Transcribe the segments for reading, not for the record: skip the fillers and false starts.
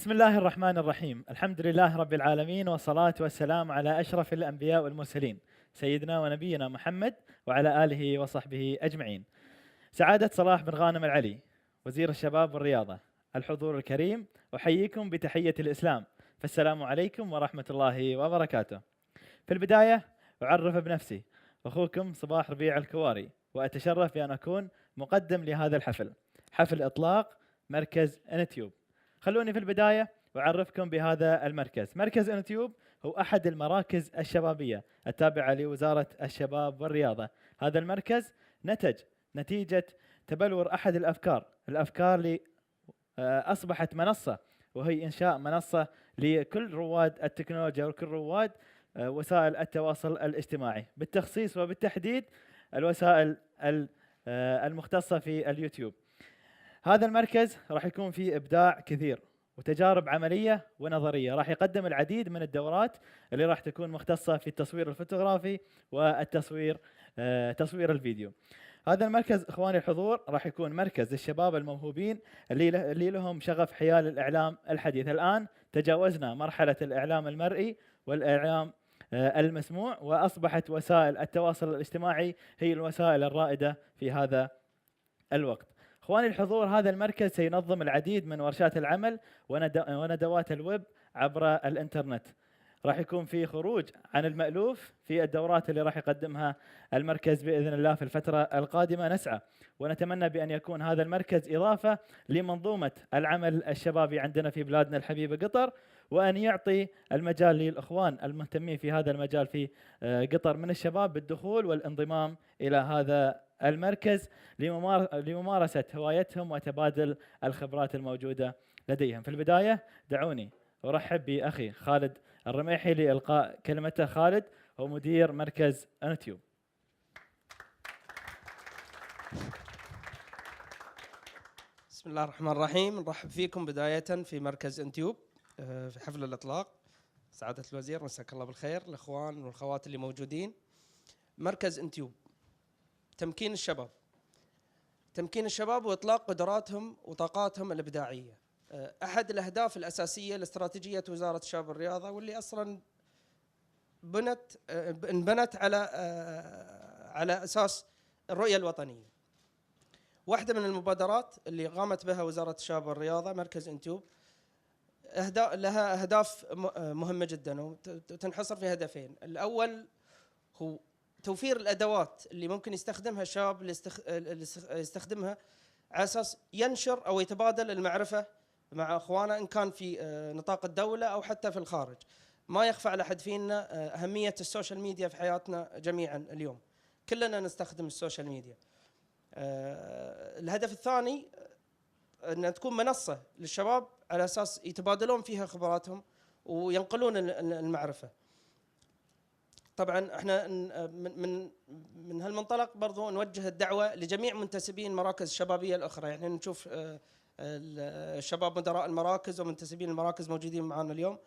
بسم الله الرحمن الرحيم. الحمد لله رب العالمين، والصلاة والسلام على أشرف الأنبياء والمرسلين سيدنا ونبينا محمد وعلى آله وصحبه أجمعين. سعادة صلاح بن غانم العلي وزير الشباب والرياضة، الحضور الكريم، أحييكم بتحية الإسلام، فالسلام عليكم ورحمة الله وبركاته. في البداية أعرف بنفسي، أخوكم صباح ربيع الكواري، وأتشرف بأن أكون مقدم لهذا الحفل، حفل إطلاق مركز إنتيوب. خلوني في البداية أعرفكم بهذا المركز. مركز إنتيوب هو أحد المراكز الشبابية التابعة لوزارة الشباب والرياضة. هذا المركز نتج نتيجة تبلور أحد الأفكار اللي أصبحت منصة، وهي إنشاء منصة لكل رواد التكنولوجيا وكل رواد وسائل التواصل الاجتماعي، بالتخصيص وبالتحديد الوسائل المختصة في اليوتيوب. هذا المركز راح يكون فيه إبداع كثير وتجارب عملية ونظرية. راح يقدم العديد من الدورات اللي راح تكون مختصة في التصوير الفوتوغرافي والتصوير تصوير الفيديو. هذا المركز اخواني الحضور راح يكون مركز للشباب الموهوبين اللي لهم شغف حيال الاعلام الحديث. الان تجاوزنا مرحله الاعلام المرئي والاعلام المسموع، واصبحت وسائل التواصل الاجتماعي هي الوسائل الرائده في هذا الوقت. اخواني الحضور، هذا المركز سينظم العديد من ورشات العمل وندوات الويب عبر الانترنت. راح يكون في خروج عن المألوف في الدورات اللي راح يقدمها المركز بإذن الله في الفترة القادمة. نسعى ونتمنى بأن يكون هذا المركز إضافة لمنظومة العمل الشبابي عندنا في بلادنا الحبيبة قطر، وأن يعطي المجال للإخوان المهتمين في هذا المجال في قطر من الشباب بالدخول والانضمام إلى هذا المركز لممارسة هوايتهم وتبادل الخبرات الموجودة لديهم. في البداية دعوني أرحب بأخي خالد الرميحي لإلقاء كلمته. خالد هو مدير مركز إنتيوب. بسم الله الرحمن الرحيم. نرحب فيكم بداية في مركز إنتيوب في حفل الإطلاق. سعادة الوزير مساك الله بالخير، الإخوان والأخوات اللي موجودين. مركز إنتيوب تمكين الشباب وإطلاق قدراتهم وطاقاتهم الإبداعية. أحد الأهداف الأساسية لاستراتيجية وزارة الشباب والرياضة، واللي أصلاً انبنت على أساس الرؤية الوطنية. واحدة من المبادرات اللي قامت بها وزارة الشباب والرياضة مركز إنتوب لها أهداف مهمة جداً، وتنحصر في هدفين. الأول هو توفير الأدوات اللي ممكن يستخدمها الشباب اللي يستخدمها على أساس ينشر أو يتبادل المعرفة مع أخوانه، إن كان في نطاق الدولة أو حتى في الخارج. ما يخفى على أحد فينا أهمية السوشيال ميديا في حياتنا جميعاً. اليوم كلنا نستخدم السوشيال ميديا. الهدف الثاني أن تكون منصة للشباب على أساس يتبادلون فيها خبراتهم وينقلون المعرفة. طبعاً احنا من هالمنطلق برضو نوجه الدعوة لجميع منتسبين المراكز الشبابية الأخرى. يعني نشوف الشباب مدراء المراكز ومنتسبين المراكز موجودين معنا اليوم،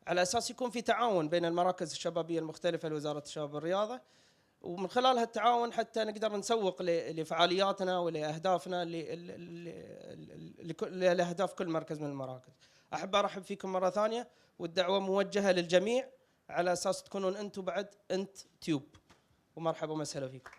على أساس يكون في تعاون بين المراكز الشبابية المختلفة لوزارة الشباب والرياضة، ومن خلال هالتعاون حتى نقدر نسوق لفعالياتنا ولأهدافنا لأهداف كل مركز من المراكز. أحب أرحب فيكم مرة ثانية، والدعوة موجهة للجميع على أساس تكونون أنتم بعد إنتيوب. ومرحبا ومسهلا فيكم.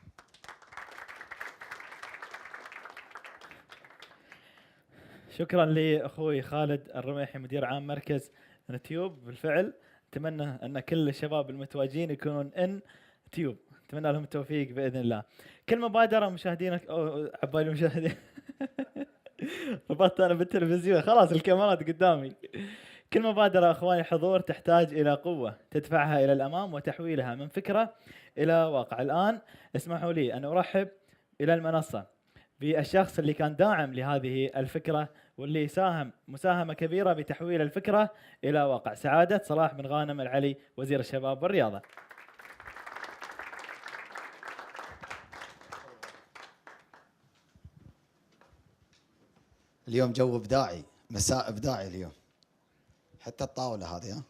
شكرا لأخوي خالد الرميحي مدير عام مركز إنتيوب. بالفعل أتمنى أن كل الشباب المتواجدين يكونون إنتيوب، أتمنى لهم التوفيق بإذن الله. كل مبادرة مشاهدينك أو عبالي مشاهدين ربطت أنا بالتلفزيون، خلاص الكاميرات قدامي. كل مبادرة أخواني الحضور تحتاج إلى قوة تدفعها إلى الأمام وتحويلها من فكرة إلى واقع. الآن اسمحوا لي أن أرحب إلى المنصة بالشخص اللي كان داعم لهذه الفكرة واللي ساهم مساهمة كبيرة بتحويل الفكرة إلى واقع. سعادة صلاح بن غانم العلي وزير الشباب والرياضة. اليوم جو إبداعي، مساء إبداعي اليوم، حتى الطاولة هذه.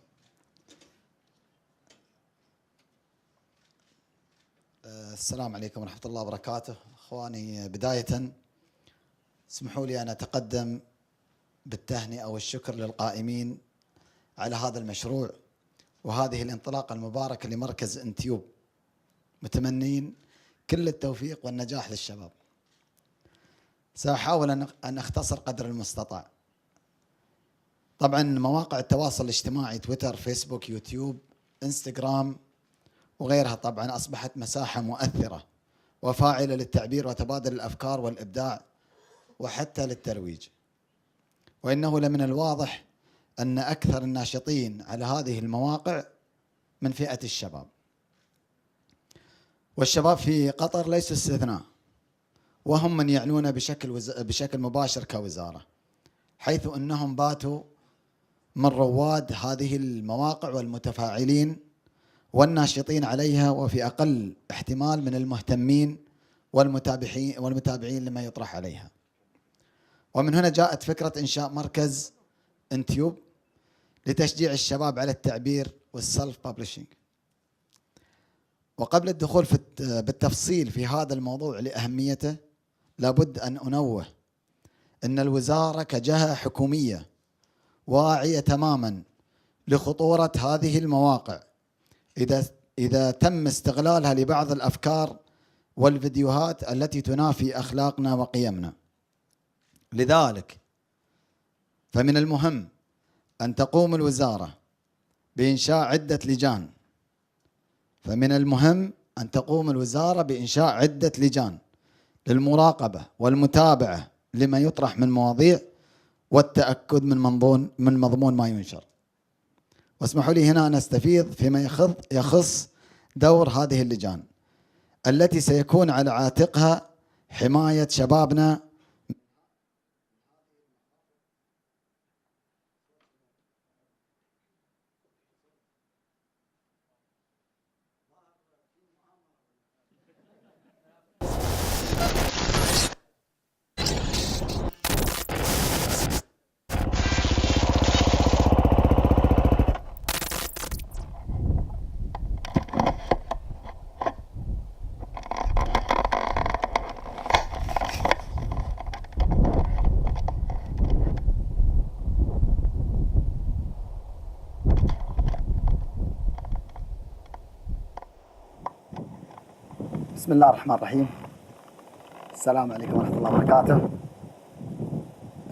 السلام عليكم ورحمة الله وبركاته. أخواني، بداية اسمحوا لي أن أتقدم بالتهنئة والشكر للقائمين على هذا المشروع وهذه الانطلاقة المباركة لمركز انتيوب، متمنين كل التوفيق والنجاح للشباب. سأحاول أن أختصر قدر المستطاع. طبعا مواقع التواصل الاجتماعي تويتر، فيسبوك، يوتيوب، انستغرام وغيرها طبعا أصبحت مساحة مؤثرة وفاعلة للتعبير وتبادل الأفكار والإبداع وحتى للترويج. وإنه لمن الواضح أن أكثر الناشطين على هذه المواقع من فئة الشباب، والشباب في قطر ليسوا استثناء، وهم من يعنون بشكل مباشر كوزارة، حيث أنهم باتوا من رواد هذه المواقع والمتفاعلين والناشطين عليها، وفي أقل احتمال من المهتمين والمتابعين لما يطرح عليها. ومن هنا جاءت فكرة إنشاء مركز إنتيوب لتشجيع الشباب على التعبير والسلف بابليشنج. وقبل الدخول بالتفصيل في هذا الموضوع لأهميته، لابد أن أنوه أن الوزارة كجهة حكومية واعية تماما لخطورة هذه المواقع إذا تم استغلالها لبعض الأفكار والفيديوهات التي تنافي أخلاقنا وقيمنا. لذلك فمن المهم أن تقوم الوزارة بإنشاء عدة لجان للمراقبة والمتابعة لما يطرح من مواضيع والتأكد من مضمون ما ينشر. واسمحوا لي هنا أن أستفيض فيما يخص دور هذه اللجان التي سيكون على عاتقها حماية شبابنا بسم الله الرحمن الرحيم. السلام عليكم ورحمة الله وبركاته.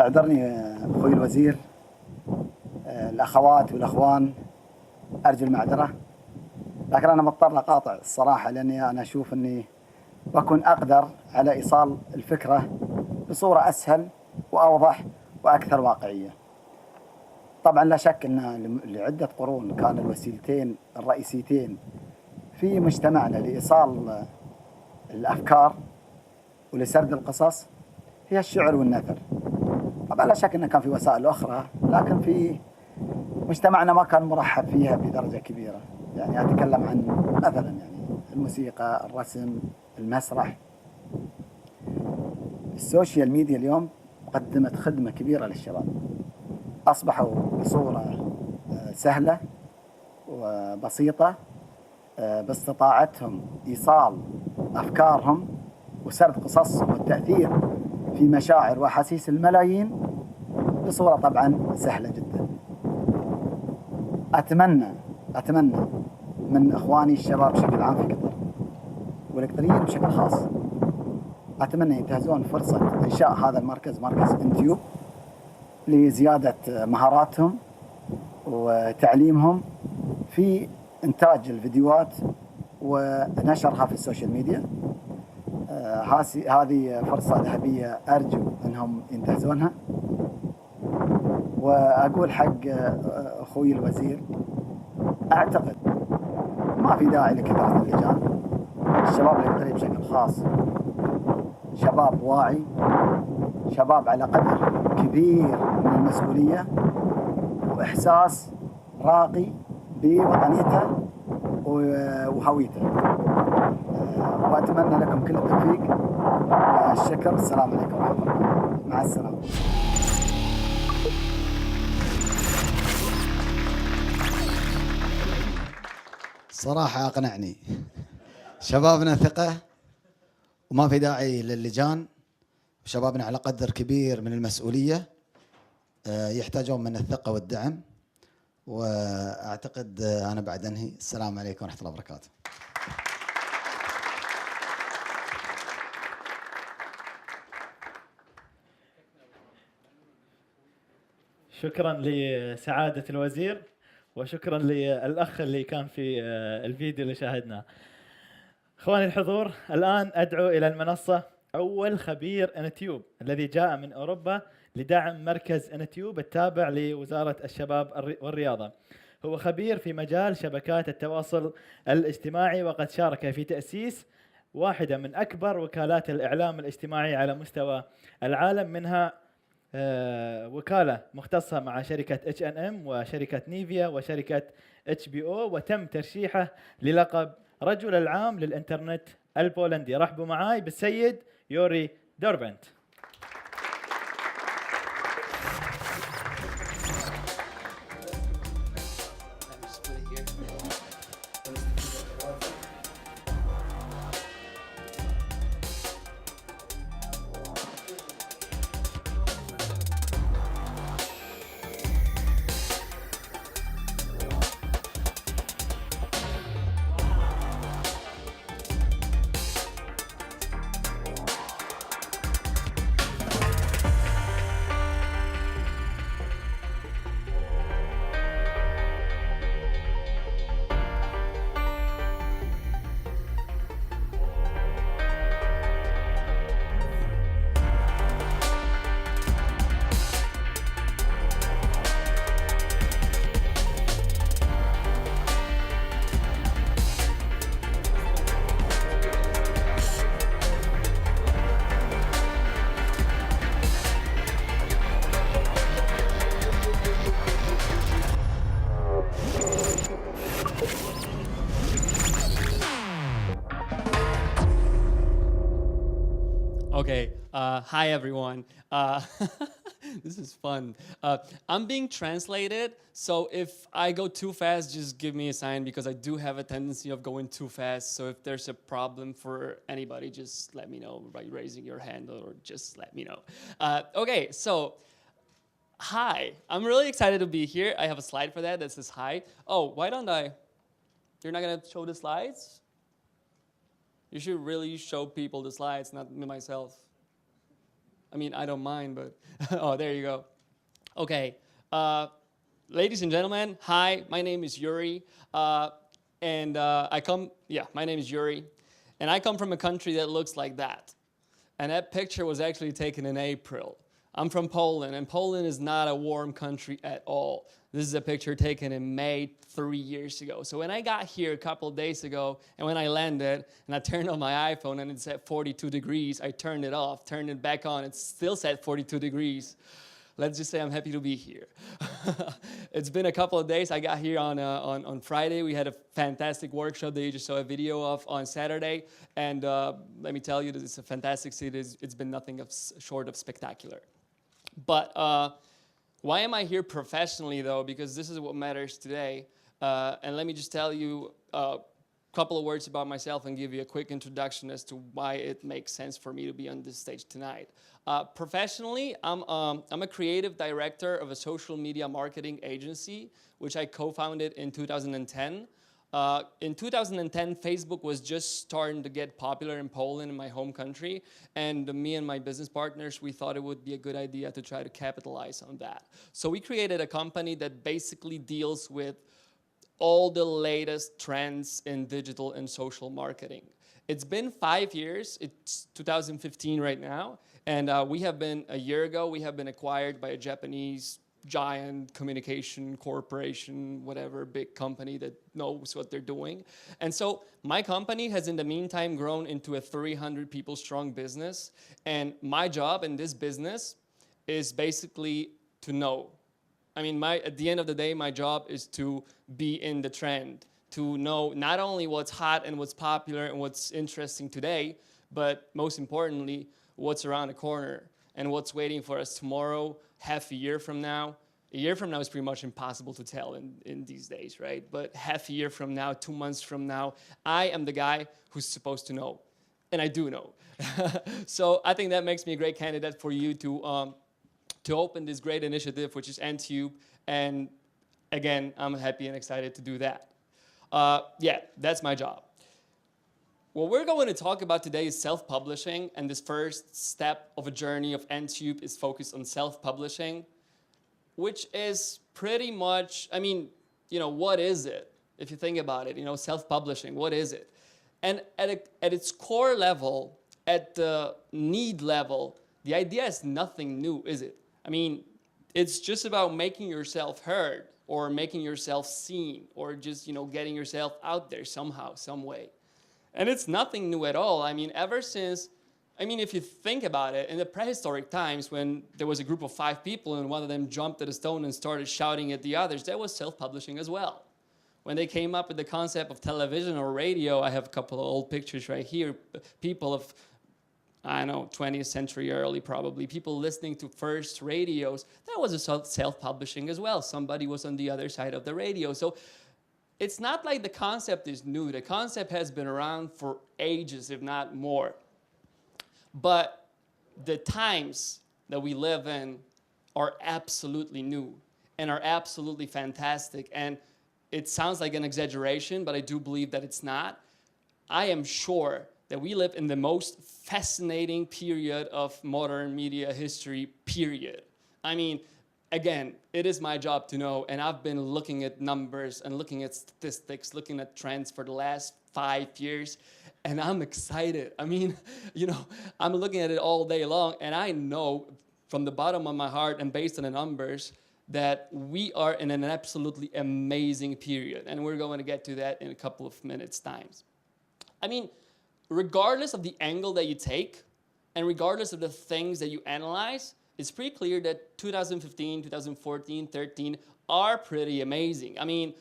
اعذرني أخوي الوزير، الأخوات والأخوان، أرجو المعذرة، لكن أنا مضطر أقاطع الصراحة، لأني أنا أشوف أني بكون أقدر على إيصال الفكرة بصورة أسهل وأوضح وأكثر واقعية. طبعا لا شك أن لعدة قرون كان الوسيلتين الرئيسيتين في مجتمعنا لإيصال الأفكار ولسرد القصص هي الشعر والنثر. طبعا لا شك أن كان في وسائل أخرى، لكن في مجتمعنا ما كان مرحب فيها بدرجة كبيرة. يعني أتكلم عن مثلا يعني الموسيقى، الرسم، المسرح. السوشيال ميديا اليوم قدمت خدمة كبيرة للشباب، أصبحوا بصورة سهلة وبسيطة باستطاعتهم إيصال أفكارهم وسرد قصصهم والتأثير في مشاعر وأحاسيس الملايين بصورة طبعا سهلة جدا. أتمنى من إخواني الشباب بشكل عام في قطر والقطريين بشكل خاص، أتمنى ينتهزون فرصة إنشاء هذا المركز، مركز إنتيوب، لزيادة مهاراتهم وتعليمهم في إنتاج الفيديوهات ونشرها في السوشيال ميديا. هذه فرصة ذهبية أرجو أنهم ينتهزونها. وأقول حق أخوي الوزير، أعتقد ما في داعي لكثرة اللجان. الشباب القطري بشكل خاص شباب واعي، شباب على قدر كبير من المسؤولية وإحساس راقي بوطنيته وهويته. وأتمنى لكم كل التوفيق والشكر. السلام عليكم ورحمة الله، مع السلامة. صراحة أقنعني. شبابنا ثقة وما في داعي للجان، شبابنا على قدر كبير من المسؤولية يحتاجون من الثقة والدعم. وأعتقد أنا بعد أنهي. السلام عليكم ورحمة الله وبركاته. شكرا لسعادة الوزير، وشكرا للأخ اللي كان في الفيديو اللي شاهدناه. اخواني الحضور، الآن أدعو إلى المنصة أول خبير إنتيوب الذي جاء من أوروبا لدعم مركز إنتيوب التابع لوزارة الشباب والرياضة. هو خبير في مجال شبكات التواصل الاجتماعي، وقد شارك في تأسيس واحدة من أكبر وكالات الإعلام الاجتماعي على مستوى العالم، منها وكالة مختصة مع شركة H&M وشركة نيفيا وشركة HBO، وتم ترشيحه للقب رجل العام للإنترنت البولندي. رحبوا معاي بالسيد يوري دوربنت. Okay, hi everyone. This is fun. I'm being translated, so if I go too fast, just give me a sign, because I do have a tendency of going too fast. So if there's a problem for anybody, just let me know by raising your hand, or just let me know. Okay, so hi. I'm really excited to be here. I have a slide for that says hi. Oh, why don't I? You're not gonna show the slides? You should really show people the slides, not me myself. I mean, I don't mind, but oh, there you go. Okay, ladies and gentlemen, hi, my name is Yuri, my name is Yuri, and I come from a country that looks like that. And that picture was actually taken in April. I'm from Poland, and Poland is not a warm country at all. This is a picture taken in May 3 years ago. So when I got here a couple of days ago, and when I landed, and I turned on my iPhone and it said 42 degrees, I turned it off, turned it back on, it still said 42 degrees. Let's just say I'm happy to be here. It's been a couple of days. I got here on Friday. We had a fantastic workshop that you just saw a video of on Saturday. And let me tell you, that it's a fantastic city. It's been nothing short of spectacular. But why am I here professionally, though? Because this is what matters today. And let me just tell you a couple of words about myself and give you a quick introduction as to why it makes sense for me to be on this stage tonight. Professionally, I'm a creative director of a social media marketing agency, which I co-founded in 2010. In 2010, Facebook was just starting to get popular in Poland, in my home country, and me and my business partners, we thought it would be a good idea to try to capitalize on that. So we created a company that basically deals with all the latest trends in digital and social marketing. It's been 5 years, it's 2015 right now, and a year ago, we have been acquired by a Japanese giant communication corporation, whatever, big company that knows what they're doing. And so my company has in the meantime grown into a 300 people strong business. And my job in this business is basically to know. I mean, at the end of the day, my job is to be in the trend, to know not only what's hot and what's popular and what's interesting today, but most importantly, what's around the corner and what's waiting for us tomorrow, half a year from now. A year from now is pretty much impossible to tell in these days, right? But half a year from now, 2 months from now, I am the guy who's supposed to know. And I do know. So I think that makes me a great candidate for you to to open this great initiative, which is Entube. And again, I'm happy and excited to do that. Yeah, that's my job. What we're going to talk about today is self-publishing, and this first step of a journey of Entube is focused on self-publishing, which is pretty much, I mean, you know, what is it? If you think about it, you know, self-publishing, what is it? And at its core level, at the need level, the idea is nothing new, is it? I mean, it's just about making yourself heard or making yourself seen or just, you know, getting yourself out there somehow, some way. And it's nothing new at all. I mean, ever since, I mean, if you think about it, in the prehistoric times when there was a group of 5 people and one of them jumped at a stone and started shouting at the others, that was self-publishing as well. When they came up with the concept of television or radio, I have a couple of old pictures right here, people of, I don't know, 20th century early probably, people listening to first radios, that was a self-publishing as well. Somebody was on the other side of the radio. So it's not like the concept is new. The concept has been around for ages, if not more. But the times that we live in are absolutely new and are absolutely fantastic. And it sounds like an exaggeration, but I do believe that it's not. I am sure that we live in the most fascinating period of modern media history, period. I mean, again, it is my job to know, and I've been looking at numbers and looking at statistics, looking at trends for the last 5 years, and I'm excited. I mean, you know, I'm looking at it all day long, and I know from the bottom of my heart and based on the numbers that we are in an absolutely amazing period, and we're going to get to that in a couple of minutes' time. I mean, regardless of the angle that you take, and regardless of the things that you analyze, it's pretty clear that 2015, 2014, 13 are pretty amazing. I mean,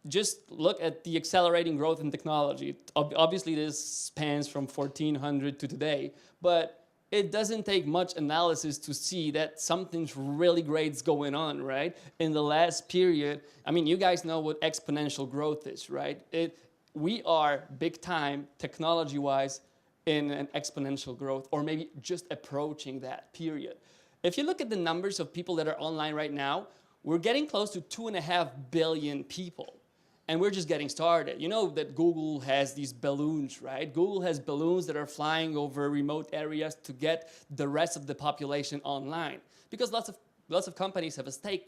just look at the accelerating growth in technology. Obviously, this spans from 1400 to today, but it doesn't take much analysis to see that something's really great's going on, right? In the last period, I mean, you guys know what exponential growth is, right? We are big time, technology-wise, in an exponential growth, or maybe just approaching that period. If you look at the numbers of people that are online right now, we're getting close to 2.5 billion people. And we're just getting started. You know that Google has these balloons, right? Google has balloons that are flying over remote areas to get the rest of the population online. Because lots of companies have a stake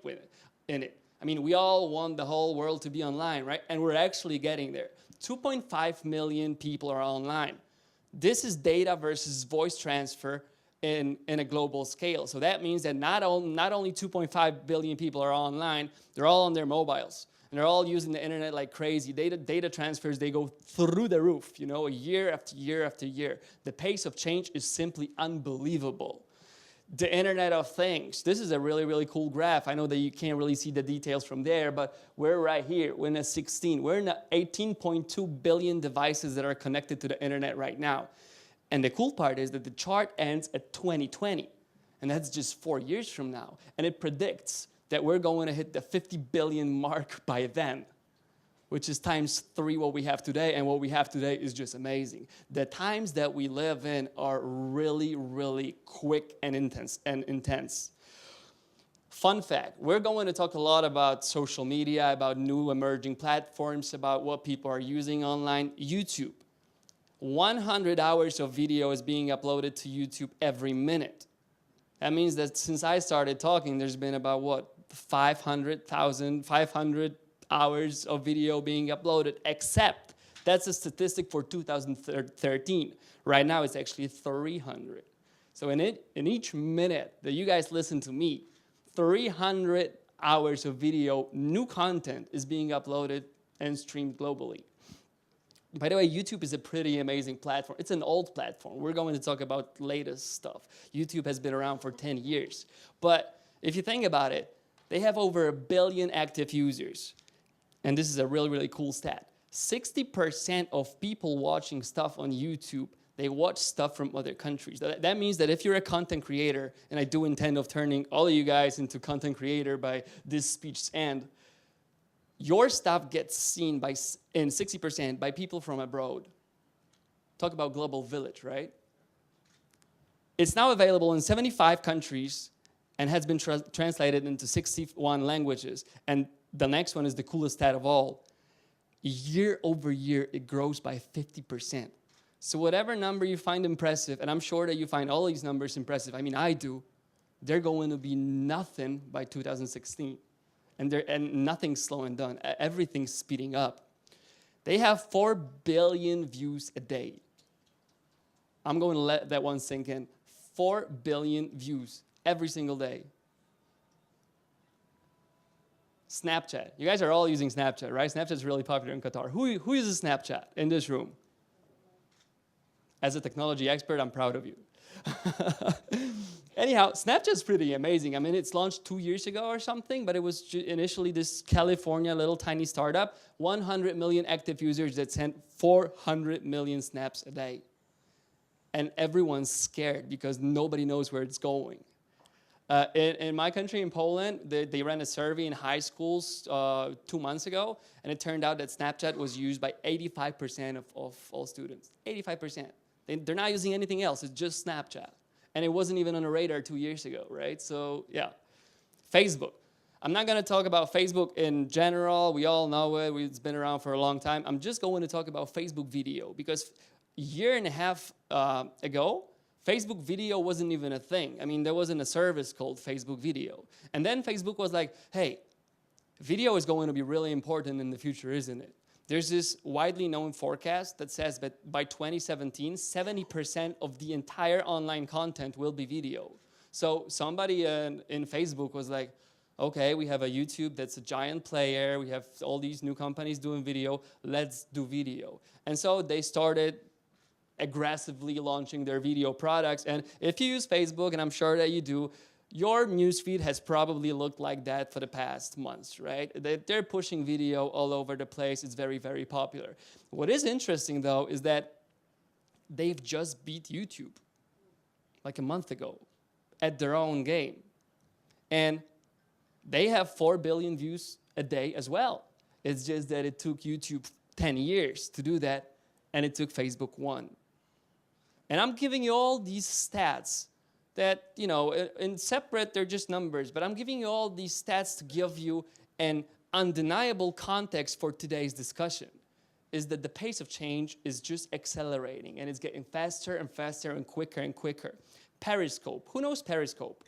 in it. I mean, we all want the whole world to be online, right? And we're actually getting there. 2.5 million people are online. This is data versus voice transfer in a global scale. So that means that not only 2.5 billion people are online, they're all on their mobiles. And they're all using the internet like crazy. Data transfers, they go through the roof, you know, year after year after year. The pace of change is simply unbelievable. The Internet of Things. This is a really, really cool graph. I know that you can't really see the details from there, but we're right here. We're in a 16. We're in a 18.2 billion devices that are connected to the internet right now. And the cool part is that the chart ends at 2020. And that's just 4 years from now. And it predicts that we're going to hit the 50 billion mark by then, which is ×3 what we have today, and what we have today is just amazing. The times that we live in are really, really quick and intense. Fun fact, we're going to talk a lot about social media, about new emerging platforms, about what people are using online. YouTube. 100 hours of video is being uploaded to YouTube every minute. That means that since I started talking, there's been about, what, 500 hours of video being uploaded, except that's a statistic for 2013. Right now, it's actually 300. So in each minute that you guys listen to me, 300 hours of video, new content is being uploaded and streamed globally. By the way, YouTube is a pretty amazing platform. It's an old platform. We're going to talk about latest stuff. YouTube has been around for 10 years. But if you think about it, they have over 1 billion active users. And this is a really, really cool stat. 60% of people watching stuff on YouTube, they watch stuff from other countries. That means that if you're a content creator, and I do intend of turning all of you guys into content creator by this speech's end, your stuff gets seen in 60% by people from abroad. Talk about global village, right? It's now available in 75 countries, and has been translated into 61 languages. And the next one is the coolest stat of all. Year over year, it grows by 50%. So whatever number you find impressive, and I'm sure that you find all these numbers impressive, I mean, I do, they're going to be nothing by 2016. And nothing's slowing down. Everything's speeding up. They have 4 billion views a day. I'm going to let that one sink in. 4 billion views every single day. Snapchat. You guys are all using Snapchat, right? Snapchat is really popular in Qatar. Who uses Snapchat in this room? As a technology expert, I'm proud of you. Anyhow, Snapchat's pretty amazing. I mean, it's launched 2 years ago or something, but it was initially this California little tiny startup, 100 million active users that sent 400 million snaps a day. And everyone's scared because nobody knows where it's going. In my country, in Poland, they ran a survey in high schools 2 months ago, and it turned out that Snapchat was used by 85% of all students. 85%. They're not using anything else. It's just Snapchat. And it wasn't even on the radar 2 years ago, right? So, yeah. Facebook. I'm not going to talk about Facebook in general. We all know it. It's been around for a long time. I'm just going to talk about Facebook video because a year and a half ago, Facebook video wasn't even a thing. I mean, there wasn't a service called Facebook video. And then Facebook was like, hey, video is going to be really important in the future, isn't it? There's this widely known forecast that says that by 2017, 70% of the entire online content will be video. So somebody in Facebook was like, okay, we have a YouTube that's a giant player. We have all these new companies doing video. Let's do video. And so they started aggressively launching their video products. And if you use Facebook, and I'm sure that you do, your newsfeed has probably looked like that for the past months, right? They're pushing video all over the place. It's very, very popular. What is interesting, though, is that they've just beat YouTube like a month ago at their own game. And they have 4 billion views a day as well. It's just that it took YouTube 10 years to do that, and it took Facebook 1. And I'm giving you all these stats that, you know, in separate, they're just numbers, but I'm giving you all these stats to give you an undeniable context for today's discussion, is that the pace of change is just accelerating, and it's getting faster and faster and quicker. Periscope. Who knows Periscope?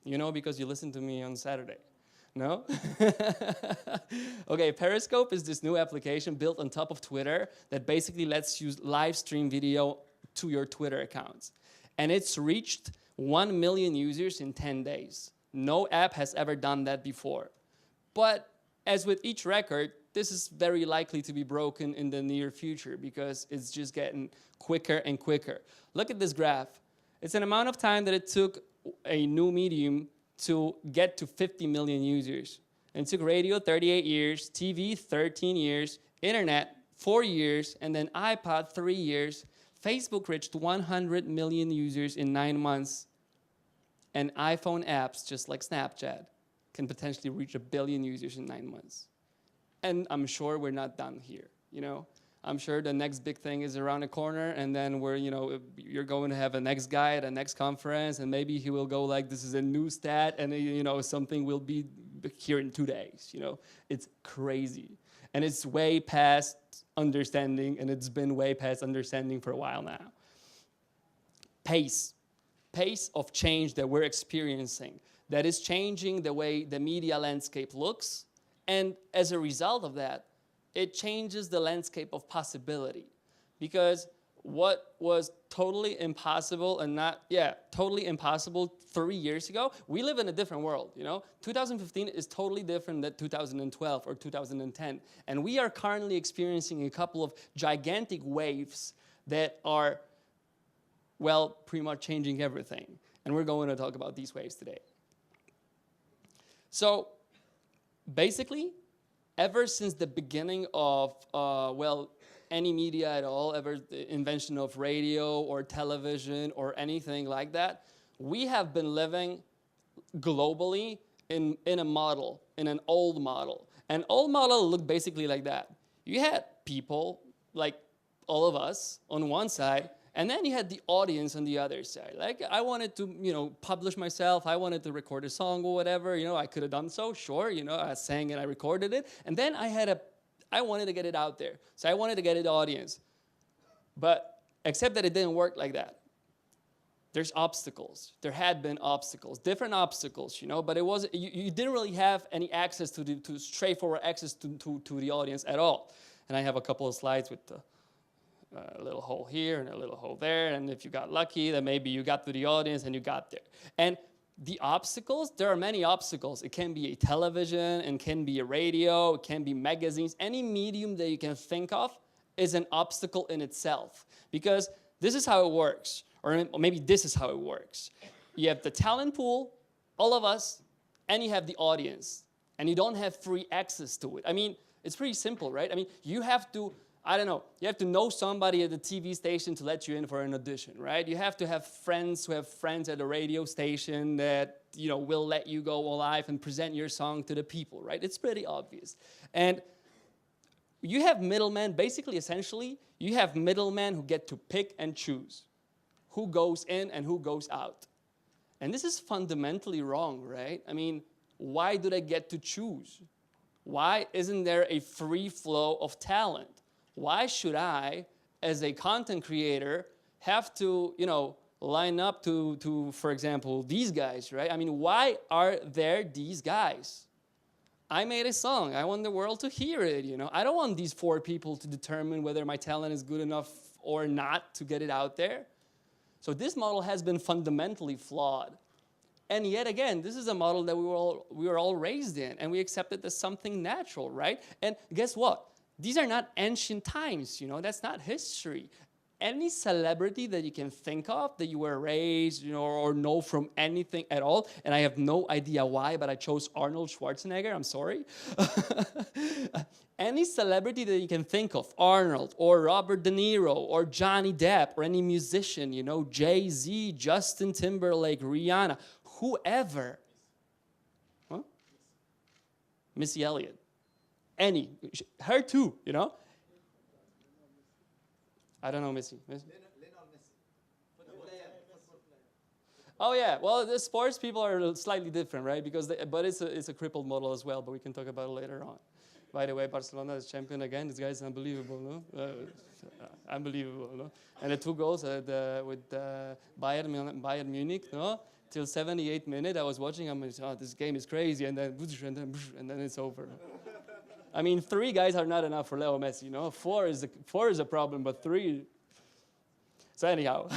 You know, because you listened to me on Saturday. No? Okay, Periscope is this new application built on top of Twitter that basically lets you live stream video to your Twitter accounts. And it's reached 1 million users in 10 days. No app has ever done that before. But as with each record, this is very likely to be broken in the near future because it's just getting quicker and quicker. Look at this graph. It's an amount of time that it took a new medium to get to 50 million users. And it took radio 38 years, TV 13 years, internet 4 years, and then iPod 3 years. Facebook reached 100 million users in 9 months. And iPhone apps, just like Snapchat, can potentially reach 1 billion users in 9 months. And I'm sure we're not done here, you know? I'm sure the next big thing is around the corner, and then you're going to have a next guy at a next conference, and maybe he will go like, this is a new stat, and something will be here in 2 days, you know? It's crazy. And it's way past understanding, and it's been way past understanding for a while now. Pace of change that we're experiencing, that is changing the way the media landscape looks, and as a result of that, it changes the landscape of possibility. Because what was totally impossible totally impossible 3 years ago, we live in a different world, you know? 2015 is totally different than 2012 or 2010. And we are currently experiencing a couple of gigantic waves that are, well, pretty much changing everything. And we're going to talk about these waves today. So, basically, ever since the beginning of, any media at all, ever the invention of radio or television or anything like that, we have been living globally in a model, in an old model. An old model looked basically like that. You had people, like all of us, on one side, And then you had the audience on the other side. Like, I wanted to, publish myself. I wanted to record a song or whatever. I could have done so, sure. I sang and I recorded it. And then I wanted to get it out there. So I wanted to get an audience. But except that it didn't work like that. There's obstacles. There had been obstacles, different obstacles, but it was you didn't really have any access to straightforward access to the audience at all. And I have a couple of slides with a little hole here and a little hole there. And if you got lucky, then maybe you got to the audience and you got there. And the obstacles, there are many obstacles. It can be a television, it can be a radio, it can be magazines. Any medium that you can think of is an obstacle in itself. Because this is how it works. Or maybe this is how it works. You have the talent pool, all of us, and you have the audience. And you don't have free access to it. I mean, it's pretty simple, right? I mean, you have to, you have to know somebody at the TV station to let you in for an audition, right? You have to have friends who have friends at a radio station that, will let you go live and present your song to the people, right? It's pretty obvious. And you have middlemen, basically, essentially, you have middlemen who get to pick and choose who goes in and who goes out. And this is fundamentally wrong, right? I mean, why do they get to choose? Why isn't there a free flow of talent? Why should I, as a content creator, have to, line up to, for example, these guys, right? I mean, why are there these guys? I made a song. I want the world to hear it, I don't want these 4 people to determine whether my talent is good enough or not to get it out there. So this model has been fundamentally flawed. And yet again, this is a model that we were all raised in, and we accept it as something natural, right? And guess what? These are not ancient times, that's not history. Any celebrity that you can think of that you were raised, or know from anything at all, and I have no idea why, but I chose Arnold Schwarzenegger, I'm sorry. Any celebrity that you can think of, Arnold, or Robert De Niro, or Johnny Depp, or any musician, Jay-Z, Justin Timberlake, Rihanna, whoever. Huh? Missy Elliott. Her too, I don't know Missy. Oh yeah, well the sports people are slightly different, right? But it's a crippled model as well, but we can talk about it later on. By the way, Barcelona is champion again. This guy is unbelievable, no? Unbelievable, no? And the 2 goals with Bayern Munich, no? Till 78th minute, I was watching. I'm like, this game is crazy, and then it's over. I mean, 3 guys are not enough for Leo Messi, 4 is a problem, but 3. So anyhow,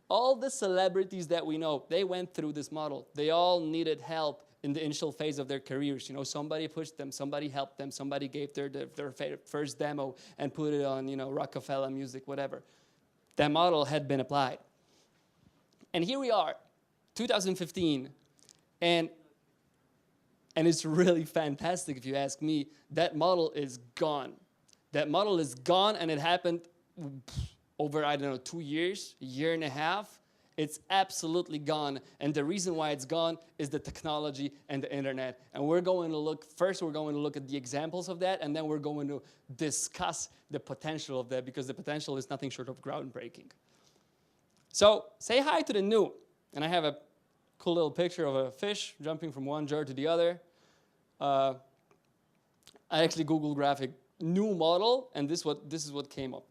all the celebrities that we know, they went through this model. They all needed help in the initial phase of their careers. Somebody pushed them, somebody helped them, somebody gave their first demo and put it on, Rockefeller music, whatever. That model had been applied. And here we are, 2015, and it's really fantastic if you ask me. That model is gone. That model is gone, and it happened over, 2 years, a year and a half. It's absolutely gone. And the reason why it's gone is the technology and the internet. And we're going to look at the examples of that, and then we're going to discuss the potential of that, because the potential is nothing short of groundbreaking. So say hi to the new. And I have a cool little picture of a fish jumping from one jar to the other. I actually Googled graphic new model, and this is what came up.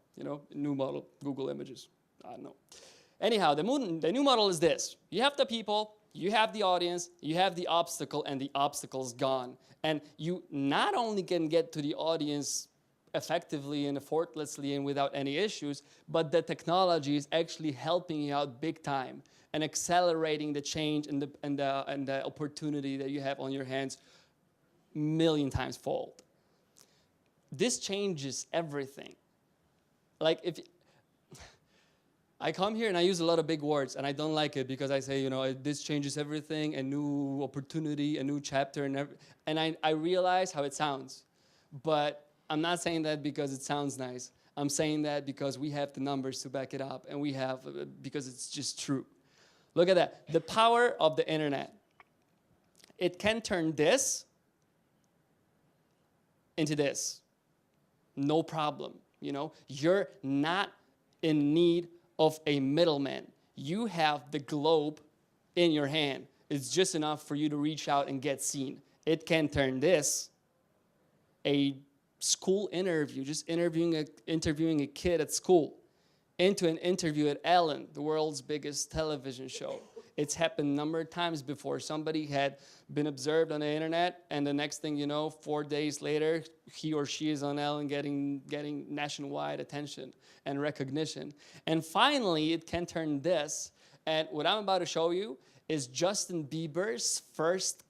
New model, Google Images. I don't know. Anyhow, the new model is this. You have the people, you have the audience, you have the obstacle, and the obstacle's gone. And you not only can get to the audience effectively and effortlessly and without any issues, but the technology is actually helping you out big time and accelerating the change and the opportunity that you have on your hands million times fold. This changes everything. Like if I come here and I use a lot of big words, and I don't like it because I say, this changes everything, a new opportunity, a new chapter, and I realize how it sounds. But I'm not saying that because it sounds nice. I'm saying that because we have the numbers to back it up, and because it's just true. Look at that. The power of the internet. It can turn this into this. No problem. You're not in need of a middleman. You have the globe in your hand. It's just enough for you to reach out and get seen. It can turn this, a school interview, just interviewing a kid at school, into an interview at Ellen, the world's biggest television show. It's happened a number of times before. Somebody had been observed on the internet, and the next thing you know, 4 days later, he or she is on Ellen getting nationwide attention and recognition. And finally, it can turn this, and what I'm about to show you is Justin Bieber's first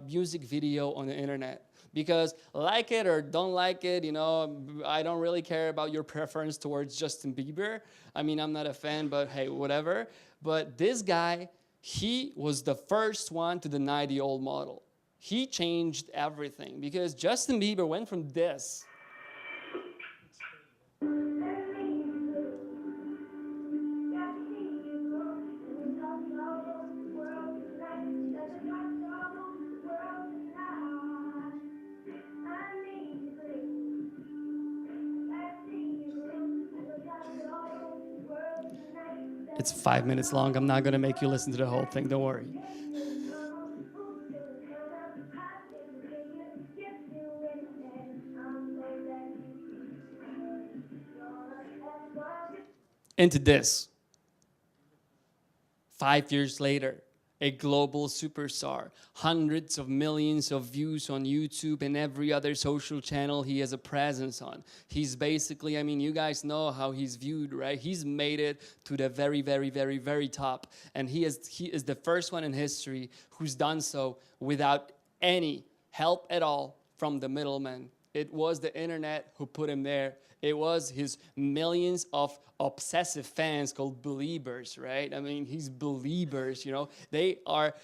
music video on the internet. Because like it or don't like it, you know, I don't really care about your preference towards Justin Bieber. I mean, I'm not a fan, but hey, whatever. But this guy, he was the first one to deny the old model. He changed everything because Justin Bieber went from this. It's 5 minutes long. I'm not going to make you listen to the whole thing. Don't worry. Into this. 5 years later, a global superstar, hundreds of millions of views on YouTube and every other social channel he has a presence on. He's basically, I mean, you guys know how he's viewed, right? He's made it to the very, very, very, very top. And he is the first one in history who's done so without any help at all from the middleman. It was the internet who put him there. It was his millions of obsessive fans called believers, right? I mean, he's believers, you know. They are,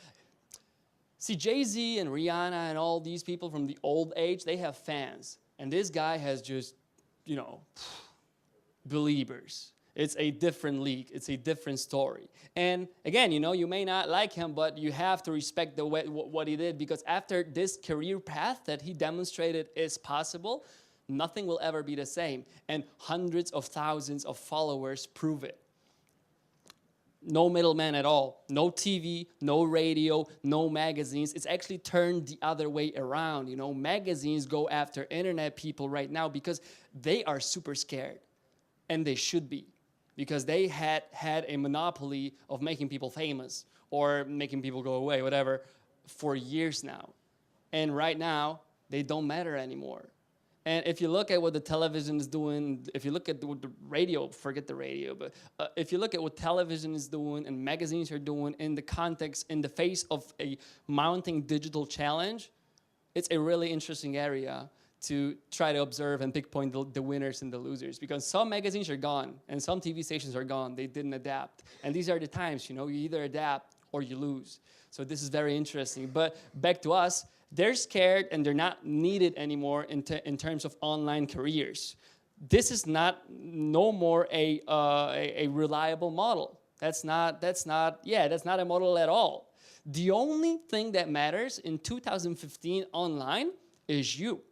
see, Jay-Z and Rihanna and all these people from the old age, they have fans. And this guy has just, you know, believers. It's a different league. It's a different story. And again, you know, you may not like him, but you have to respect the way, what he did, because after this career path that he demonstrated is possible, nothing will ever be the same. And hundreds of thousands of followers prove it. No middleman at all. No TV, no radio, no magazines. It's actually turned the other way around. You know, magazines go after internet people right now because they are super scared. And they should be. Because they had a monopoly of making people famous or making people go away, whatever, for years now. And right now, they don't matter anymore. And if you look at what the television is doing, if you look at what the radio, forget the radio, but if you look at what television is doing and magazines are doing in the context, in the face of a mounting digital challenge, it's a really interesting area to try to observe and pinpoint the winners and the losers. Because some magazines are gone and some TV stations are gone. They didn't adapt. And these are the times, you know, you either adapt or you lose. So this is very interesting. But back to us, they're scared and they're not needed anymore in terms of online careers. This is no more a reliable model. That's not a model at all. The only thing that matters in 2015 online is you.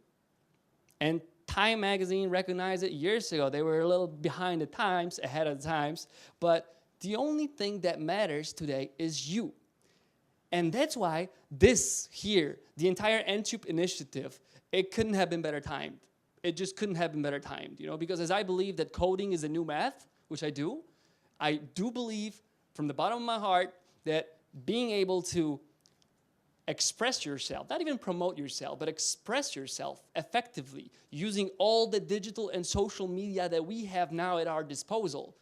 And Time magazine recognized it years ago. They were a little behind the times, ahead of the times, but the only thing that matters today is you. And that's why this here, the entire Entube initiative, it couldn't have been better timed. It just couldn't have been better timed, you know, because as I believe that coding is a new math, which I do believe from the bottom of my heart that being able to express yourself, not even promote yourself, but express yourself effectively using all the digital and social media that we have now at our disposal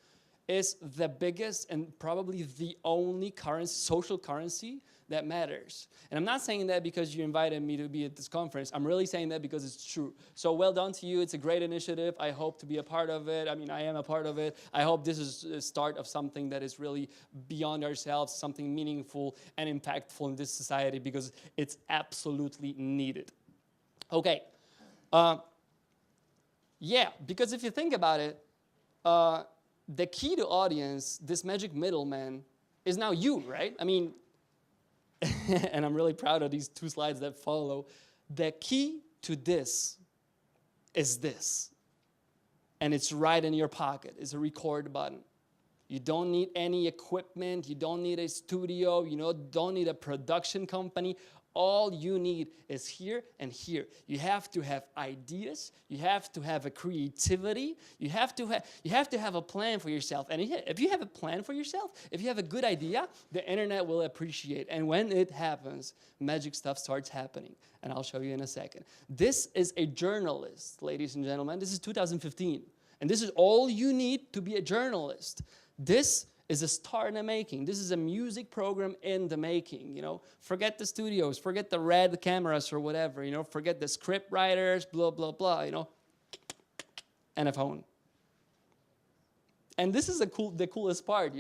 is the biggest and probably the only social currency that matters. And I'm not saying that because you invited me to be at this conference. I'm really saying that because it's true. So well done to you. It's a great initiative. I hope to be a part of it. I mean, I am a part of it. I hope this is the start of something that is really beyond ourselves, something meaningful and impactful in this society because it's absolutely needed. Okay. Yeah, because if you think about it, the key to audience, this magic middleman, is now you, right? I mean, and I'm really proud of these two slides that follow. The key to this is this. and it's right in your pocket. It's a record button. You don't need any equipment. You don't need a studio. You don't need a production company. All you need is here and here. You have to have ideas. You have to have a creativity. You have to have a plan for yourself. And if you have a plan for yourself, if you have a good idea, the internet will appreciate. And when it happens, magic stuff starts happening. And I'll show you in a second. This is a journalist, ladies and gentlemen. This is 2015. And this is all you need to be a journalist. This is a star in the making. This is a music program in the making, Forget the studios, forget the red cameras or whatever, Forget the script writers, blah, blah, blah, And a phone. And this is the coolest part,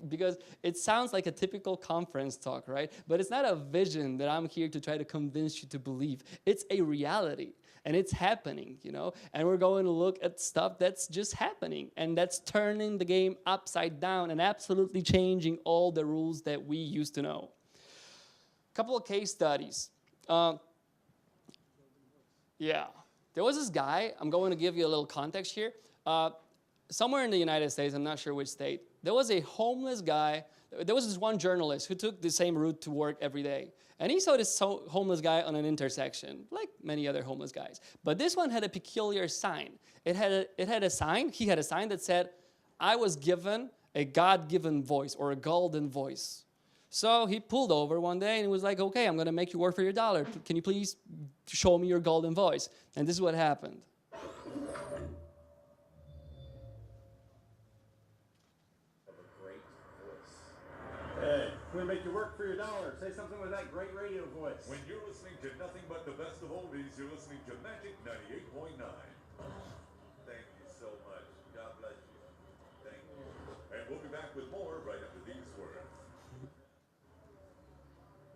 because it sounds like a typical conference talk, right? But it's not a vision that I'm here to try to convince you to believe. It's a reality. And it's happening, and we're going to look at stuff that's just happening, and that's turning the game upside down and absolutely changing all the rules that we used to know. A couple of case studies. Yeah, there was this guy. I'm going to give you a little context here. Somewhere in the United States, I'm not sure which state, there was a homeless guy. There was this one journalist who took the same route to work every day. And he saw this homeless guy on an intersection, like many other homeless guys. But this one had a peculiar sign. He had a sign that said, "I was given a God-given voice," or a golden voice. So he pulled over one day and he was like, "Okay, I'm going to make you work for your dollar. Can you please show me your golden voice?" And this is what happened. Hey, we'll make you work for your dollar. Say something with that great radio voice. When you're listening to nothing but the best of oldies, you're listening to Magic 98.9. Thank you so much. God bless you. Thank you. And we'll be back with more right after these words.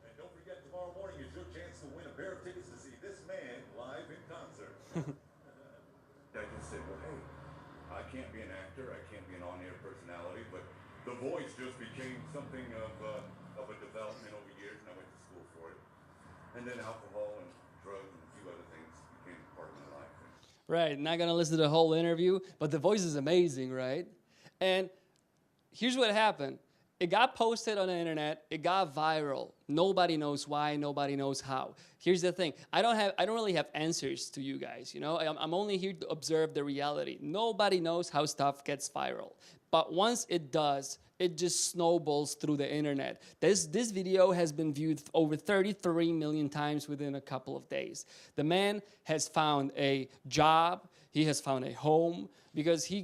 And don't forget, tomorrow morning is your chance to win a pair of tickets to see this man live in concert. I just said, well, hey, I can't be an actor, I can't be an on-air personality, but the voice just became something of a development over years, and I went to school for it. And then alcohol and drugs and a few other things became part of my life. Right, not going to listen to the whole interview, but the voice is amazing, right? And here's what happened. It got posted on the internet. It got viral. Nobody knows why. Nobody knows how. Here's the thing. I don't really have answers to you guys. I'm only here to observe the reality. Nobody knows how stuff gets viral. But once it does, it just snowballs through the internet. This video has been viewed over 33 million times within a couple of days. The man has found a job. He has found a home because he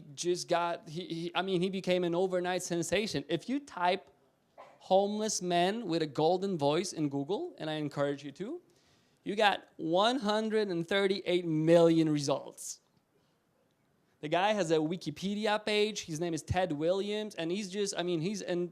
became an overnight sensation. If you type homeless man with a golden voice in Google, and I encourage you to, you got 138 million results. The guy has a Wikipedia page. His name is Ted Williams, and he's an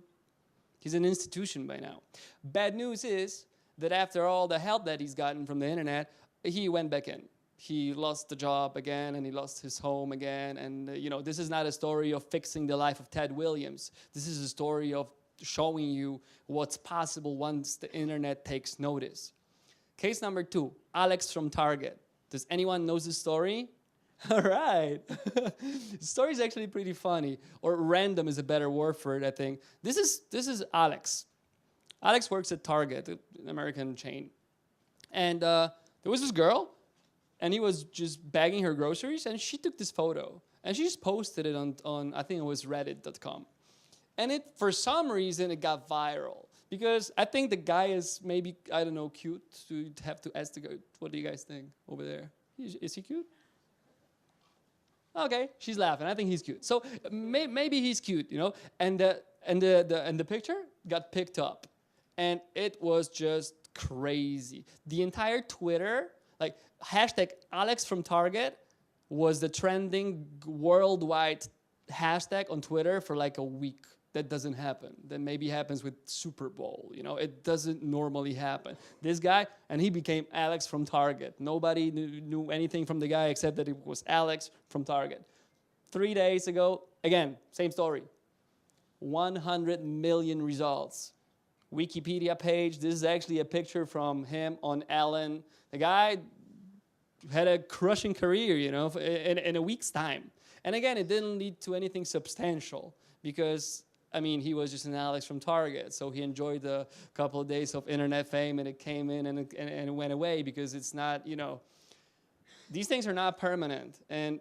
institution by now. Bad news is that after all the help that he's gotten from the internet, he went back in. He lost the job again, and he lost his home again. And this is not a story of fixing the life of Ted Williams. This is a story of showing you what's possible once the internet takes notice. Case number 2, Alex from Target. Does anyone know this story? All right. The story is actually pretty funny, or random is a better word for it, I think. This is Alex. Alex works at Target, an American chain. And there was this girl, and he was just bagging her groceries, and she took this photo, and she just posted it on I think it was reddit.com. And for some reason, it got viral. Because I think the guy is maybe, I don't know, cute. So you'd have to ask the guy, what do you guys think over there? Is he cute? Okay, she's laughing. I think he's cute. So maybe he's cute, And the picture got picked up, and it was just crazy. The entire Twitter, like hashtag Alex from Target, was the trending worldwide hashtag on Twitter for like a week. That doesn't happen. That maybe happens with Super Bowl. It doesn't normally happen. This guy, and he became Alex from Target. Nobody knew anything from the guy except that it was Alex from Target. 3 days ago, again, same story. 100 million results. Wikipedia page. This is actually a picture from him on Ellen. The guy had a crushing career, you know, in a week's time. And again, it didn't lead to anything substantial because, I mean, he was just an Alex from Target. So he enjoyed a couple of days of internet fame and it came in and it went away because it's not, you know, these things are not permanent. And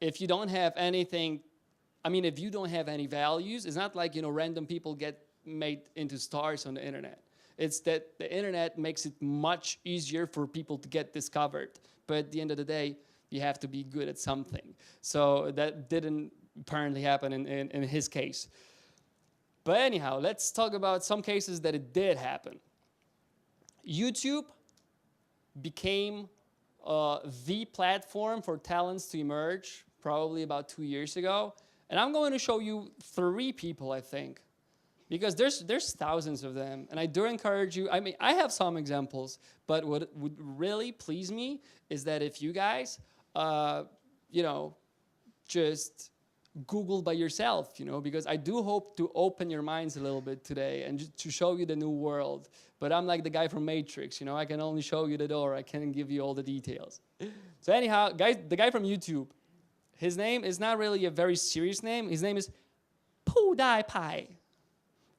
if you don't have anything, I mean, if you don't have any values, it's not like, you know, random people get made into stars on the internet. It's that the internet makes it much easier for people to get discovered. But at the end of the day, you have to be good at something. So that didn't apparently happen in his case. But anyhow, let's talk about some cases that it did happen. YouTube became the platform for talents to emerge probably about 2 years ago. And I'm going to show you 3 people, I think, because there's thousands of them. And I do encourage you, I mean, I have some examples, but what would really please me is that if you guys, you know, just Google by yourself, you know, because I do hope to open your minds a little bit today and just to show you the new world. But I'm like the guy from Matrix, you know, I can only show you the door. I can't give you all the details. So anyhow, guys, the guy from YouTube, his name is not really a very serious name. His name is PewDiePie.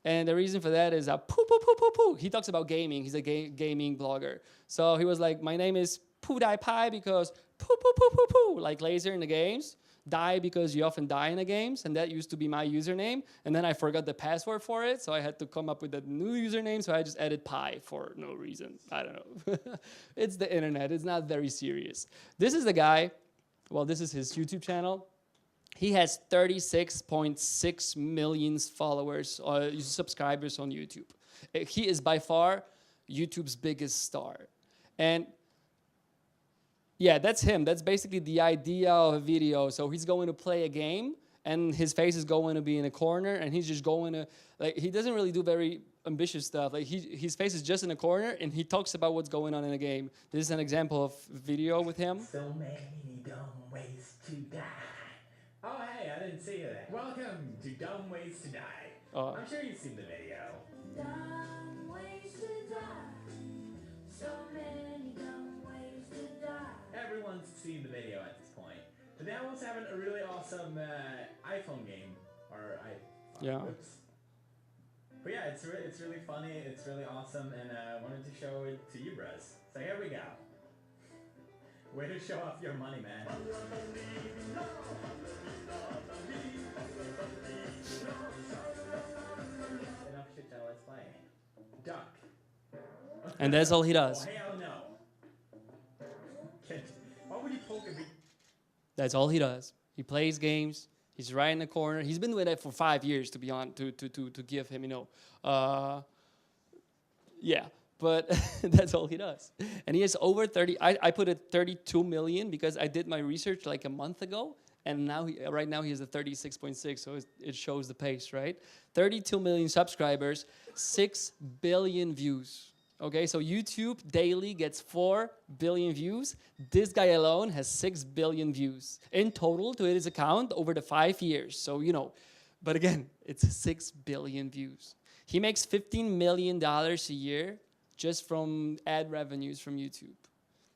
And the reason for that is poo. He talks about gaming. He's a gaming blogger. So he was like, my name is PewDiePie because poo, like laser in the games. Die because you often die in the games, and that used to be my username. And then I forgot the password for it, so I had to come up with a new username, so I just added pie for no reason. I don't know. It's the internet. It's not very serious. This is the guy. Well, this is his YouTube channel. He has 36.6 million followers, subscribers on YouTube. He is by far YouTube's biggest star. And yeah, that's him. That's basically the idea of a video. So he's going to play a game, and his face is going to be in a corner, and he's just going to, like, he doesn't really do very ambitious stuff. Like, his face is just in a corner, and he talks about what's going on in a game. This is an example of video with him. So many dumb ways to die. Oh, hey, I didn't see that. Welcome to Dumb Ways to Die. I'm sure you've seen the video. Dumb ways to die. So many dumb ways to die. Everyone's seen the video at this point. But now let's have a really awesome iPhone game. Or Yeah. Oops. But yeah, it's really funny, it's really awesome, and I wanted to show it to you, bros. So here we go. Way to show off your money, man. Enough shit to let's play. Duck. And that's all he does. Oh, hell no. Why would you poke a big... That's all he does. He plays games. He's right in the corner. He's been doing that for 5 years, to be on to give him, you know, yeah. But that's all he does. And he has over 30. I put it 32 million because I did my research like a month ago, and now right now he has a 36.6. So it shows the pace, right? 32 million subscribers, 6 billion views. Okay, so YouTube daily gets 4 billion views. This guy alone has 6 billion views in total to his account over the 5 years. So, you know, but again, it's 6 billion views. He makes $15 million a year just from ad revenues from YouTube.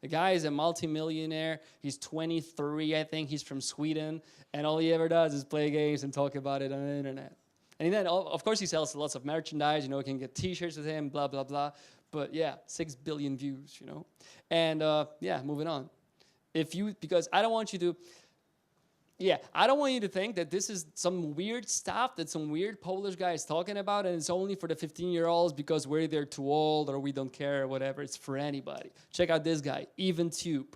The guy is a multimillionaire. He's 23, I think. He's from Sweden. And all he ever does is play games and talk about it on the internet. And then, of course, he sells lots of merchandise. You know, you can get T-shirts with him, blah, blah, blah. But yeah, 6 billion views, you know. And yeah, moving on. Because I don't want you to, I don't want you to think that this is some weird stuff that some weird Polish guy is talking about and it's only for the 15-year-olds because we're either too old or we don't care or whatever. It's for anybody. Check out this guy, Entube.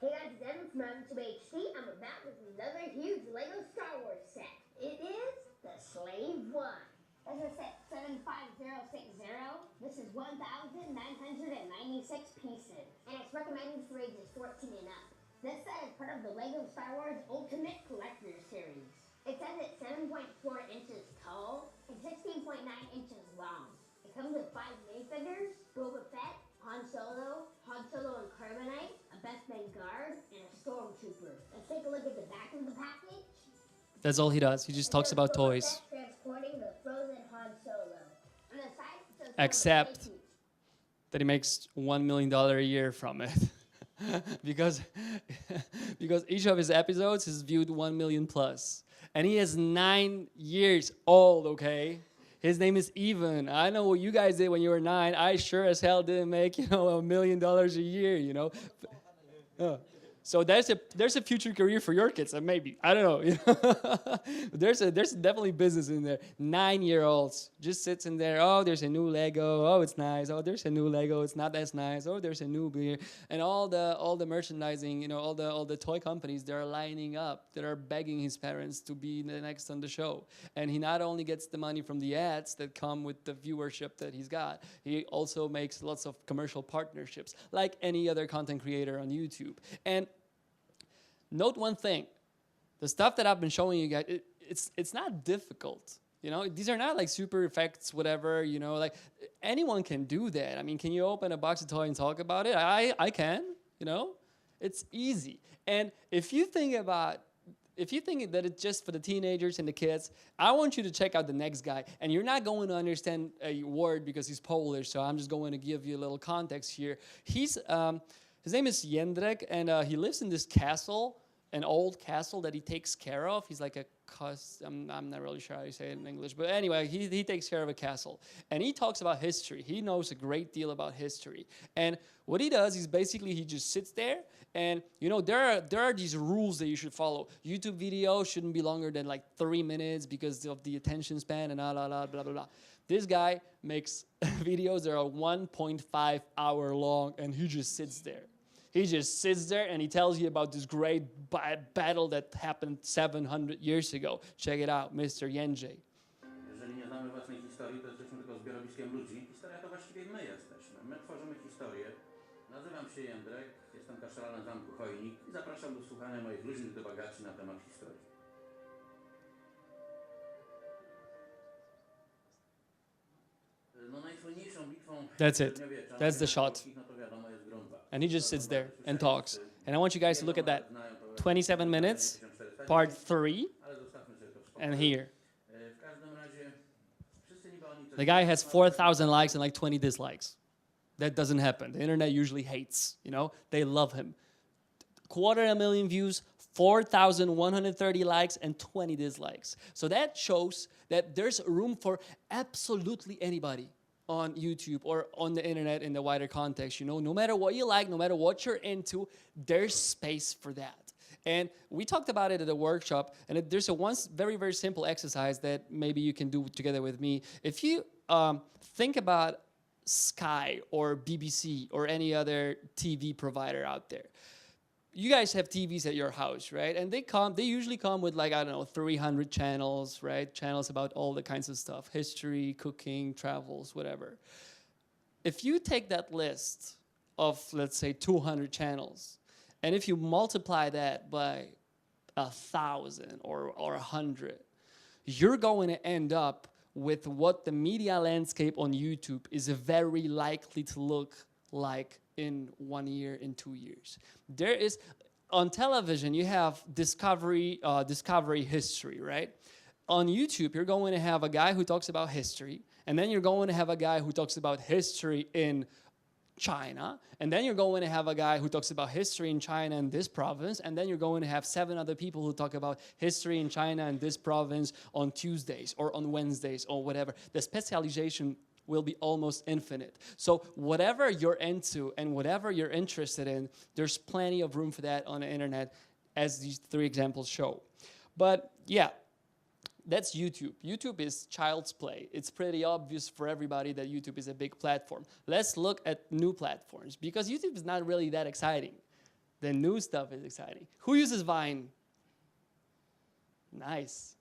Hey guys, it's Evan from Entube HD. I'm back with another huge Lego Star Wars set. It is the Slave One. This is set 75060. This is 1,996 pieces, and it's recommended for ages 14 and up. This set is part of the Lego Star Wars Ultimate Collector Series. It says it's 7.4 inches tall and 16.9 inches long. It comes with 5 minifigures, Boba Fett, Han Solo and Carbonite, a Bespin guard, and a Stormtrooper. Let's take a look at the back of the package. That's all he does. He just talks about toys. Transporting the frozen Han Solo. On the side, except that he makes $1 million a year from it. because each of his episodes is viewed 1 million plus. And he is 9 years old, okay? His name is Even. I know what you guys did when you were 9. I sure as hell didn't make, $1 million a year, So there's a future career for your kids, maybe. I don't know. There's definitely business in there. 9-year-olds just sits in there. Oh, there's a new Lego. Oh, it's nice. Oh, there's a new Lego. It's not as nice. Oh, there's a new beer. And all the merchandising, all the toy companies, they're lining up. They're begging his parents to be the next on the show. And he not only gets the money from the ads that come with the viewership that he's got, he also makes lots of commercial partnerships, like any other content creator on YouTube. And note one thing, the stuff that I've been showing you guys, it's not difficult. These are not like super effects, whatever, like anyone can do that. I mean, can you open a box of toy and talk about it? I can, it's easy. And if you think that it's just for the teenagers and the kids, I want you to check out the next guy. And you're not going to understand a word because he's Polish, so I'm just going to give you a little context here. His name is Jędrek, and he lives in this castle, an old castle that he takes care of. He's like I'm not really sure how you say it in English, but anyway, he takes care of a castle. And he talks about history. He knows a great deal about history. And what he does is basically he just sits there, and there are these rules that you should follow. YouTube videos shouldn't be longer than like 3 minutes because of the attention span and blah, blah, blah. This guy makes videos that are 1.5 hour long, and he just sits there. He just sits there and he tells you about this great battle that happened 700 years ago. Check it out, Mr. Jędrzej. Jeżeli nie znamy własnej historii, to jesteśmy tylko zbiorowiskiem ludzi. Historia to właściwie my jesteśmy. My tworzymy historię. Nazywam się Jędrek, jestem kaszalanem zamku Chojnik i zapraszam do słuchania moich luźnych dywagacji na temat historii. That's it. That's the shot. And he just sits there and talks. And I want you guys to look at that. 27 minutes, part 3, and here. The guy has 4,000 likes and like 20 dislikes. That doesn't happen. The internet usually hates, They love him. 250,000 views, 4,130 likes, and 20 dislikes. So that shows that there's room for absolutely anybody on YouTube or on the internet in the wider context. No matter what you like, no matter what you're into, there's space for that. And we talked about it at the workshop, and there's a very, very simple exercise that maybe you can do together with me. If you think about Sky or BBC or any other TV provider out there, you guys have TVs at your house, right? And they usually come with 300 channels, right? Channels about all the kinds of stuff, history, cooking, travels, whatever. If you take that list of, let's say, 200 channels, and if you multiply that by 1,000 or 100, you're going to end up with what the media landscape on YouTube is very likely to look like in 1 year, in 2 years. There is, on television, you have discovery history, right? On YouTube, you're going to have a guy who talks about history, and then you're going to have a guy who talks about history in China, and then you're going to have a guy who talks about history in China in this province, and then you're going to have 7 other people who talk about history in China in this province on Tuesdays or on Wednesdays or whatever. The specialization will be almost infinite. So whatever you're into and whatever you're interested in, there's plenty of room for that on the internet, as these 3 examples show. But yeah, that's YouTube. YouTube is child's play. It's pretty obvious for everybody that YouTube is a big platform. Let's look at new platforms, because YouTube is not really that exciting. The new stuff is exciting. Who uses Vine? Nice,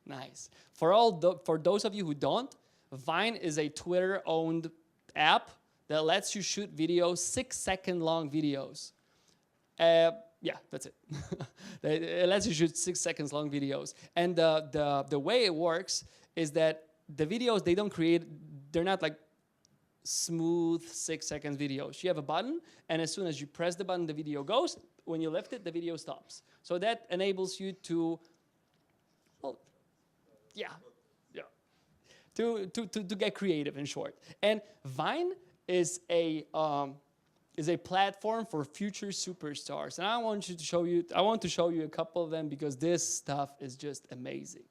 nice. For those of you who don't, Vine is a Twitter-owned app that lets you shoot videos, 6-second long videos. Yeah, that's it. It lets you shoot 6 seconds long videos. And the way it works is that the videos, they're not like smooth 6 seconds videos. You have a button, and as soon as you press the button, the video goes. When you lift it, the video stops. So that enables you to, to get creative, in short. And Vine is a platform for future superstars. And I want to show you a couple of them because this stuff is just amazing.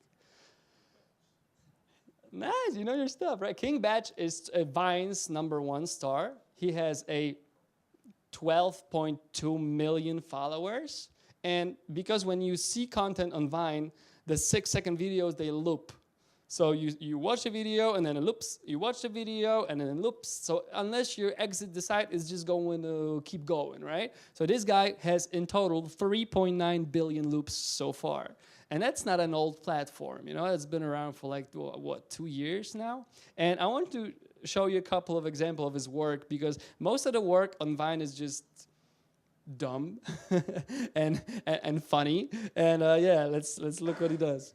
Nice, you know your stuff, right? King Batch is Vine's #1 star. He has a 12.2 million followers. And because when you see content on Vine, the 6-second videos, they loop. So you watch a video and then it loops. You watch the video and then it loops. So unless you exit the site, it's just going to keep going, right? So this guy has in total 3.9 billion loops so far. And that's not an old platform, you know, it's been around for like, what, 2 years now? And I want to show you a couple of examples of his work because most of the work on Vine is just dumb and funny. And yeah, let's look what he does.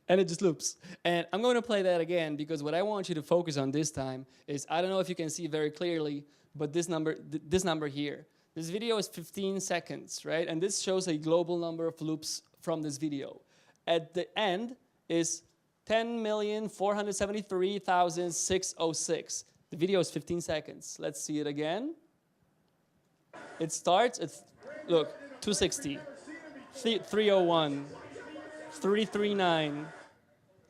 And it just loops. And I'm going to play that again because what I want you to focus on this time is, I don't know if you can see very clearly, but this number here. This video is 15 seconds, right? And this shows a global number of loops from this video. At the end is 10,473,606. The video is 15 seconds. Let's see it again. It starts at, look, 260, 301, 339,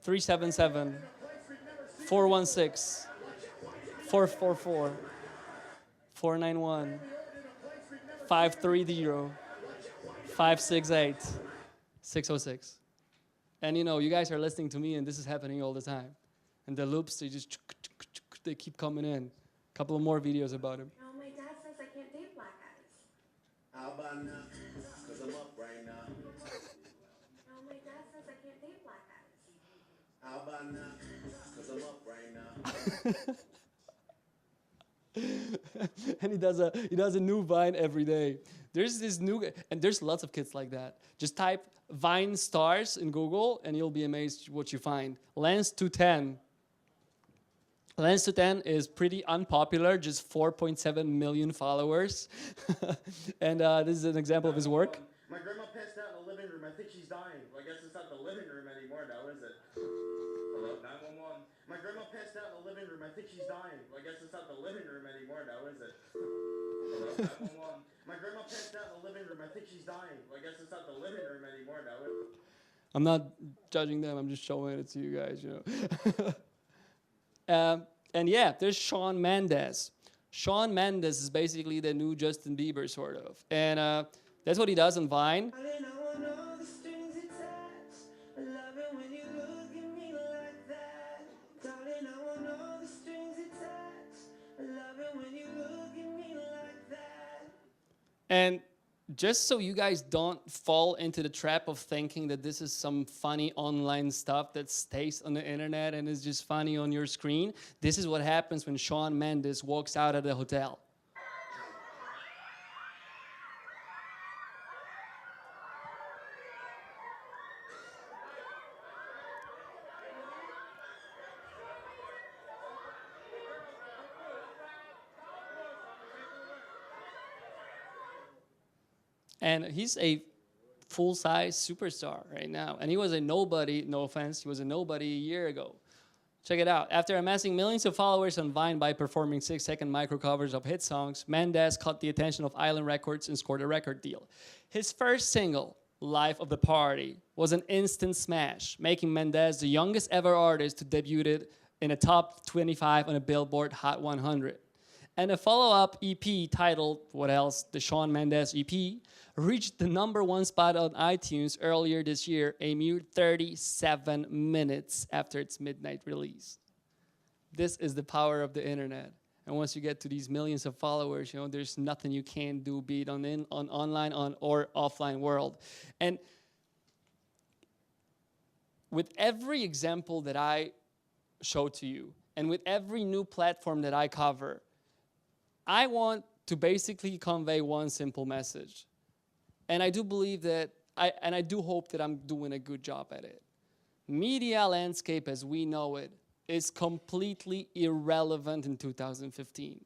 377, 416, 444, 491, 530, 568, 606. And you know, you guys are listening to me and this is happening all the time. And the loops, they keep coming in. A couple of more videos about him. No, my dad says I can't date black guys. How about now? Because I'm up right now. No, my dad says I can't date black guys. How about now? Because I'm up right now. And he does a new Vine every day. There's this new, and there's lots of kids like that. Just type Vine stars in Google and you'll be amazed what you find. Lens 210. Lens 210 is pretty unpopular, just 4.7 million followers. And this is an example of his work. My grandma passed out in the living room. I think she's dying. Well, I guess it's not the living room anymore now, is it? Hello, 911. My grandma passed out in the living room. I think she's dying. Well, I guess it's not the living room anymore now, is it? Hello, 911. My grandma passed out in the living room. I think she's dying. Well, I guess it's not the living room anymore now, is it? I'm not judging them. I'm just showing it to you guys, you know. And yeah, there's Shawn Mendes. Shawn Mendes is basically the new Justin Bieber, sort of. And that's what he does on Vine. And just so you guys don't fall into the trap of thinking that this is some funny online stuff that stays on the internet and is just funny on your screen, this is what happens when Shawn Mendes walks out of the hotel. And he's a full-size superstar right now. And he was a nobody, no offense, he was a nobody a year ago. Check it out. After amassing millions of followers on Vine by performing 6-second micro covers of hit songs, Mendes caught the attention of Island Records and scored a record deal. His first single, Life of the Party, was an instant smash, making Mendes the youngest ever artist to debut in a top 25 on a Billboard Hot 100. And a follow-up EP titled, what else, the Shawn Mendes EP, reached the #1 spot on iTunes earlier this year, a mere 37 minutes after its midnight release. This is the power of the internet. And once you get to these millions of followers, you know, there's nothing you can't do, be it on online or offline world. And with every example that I show to you, and with every new platform that I cover, I want to basically convey one simple message. And I do believe that, I do hope that I'm doing a good job at it. media landscape as we know it is completely irrelevant in 2015.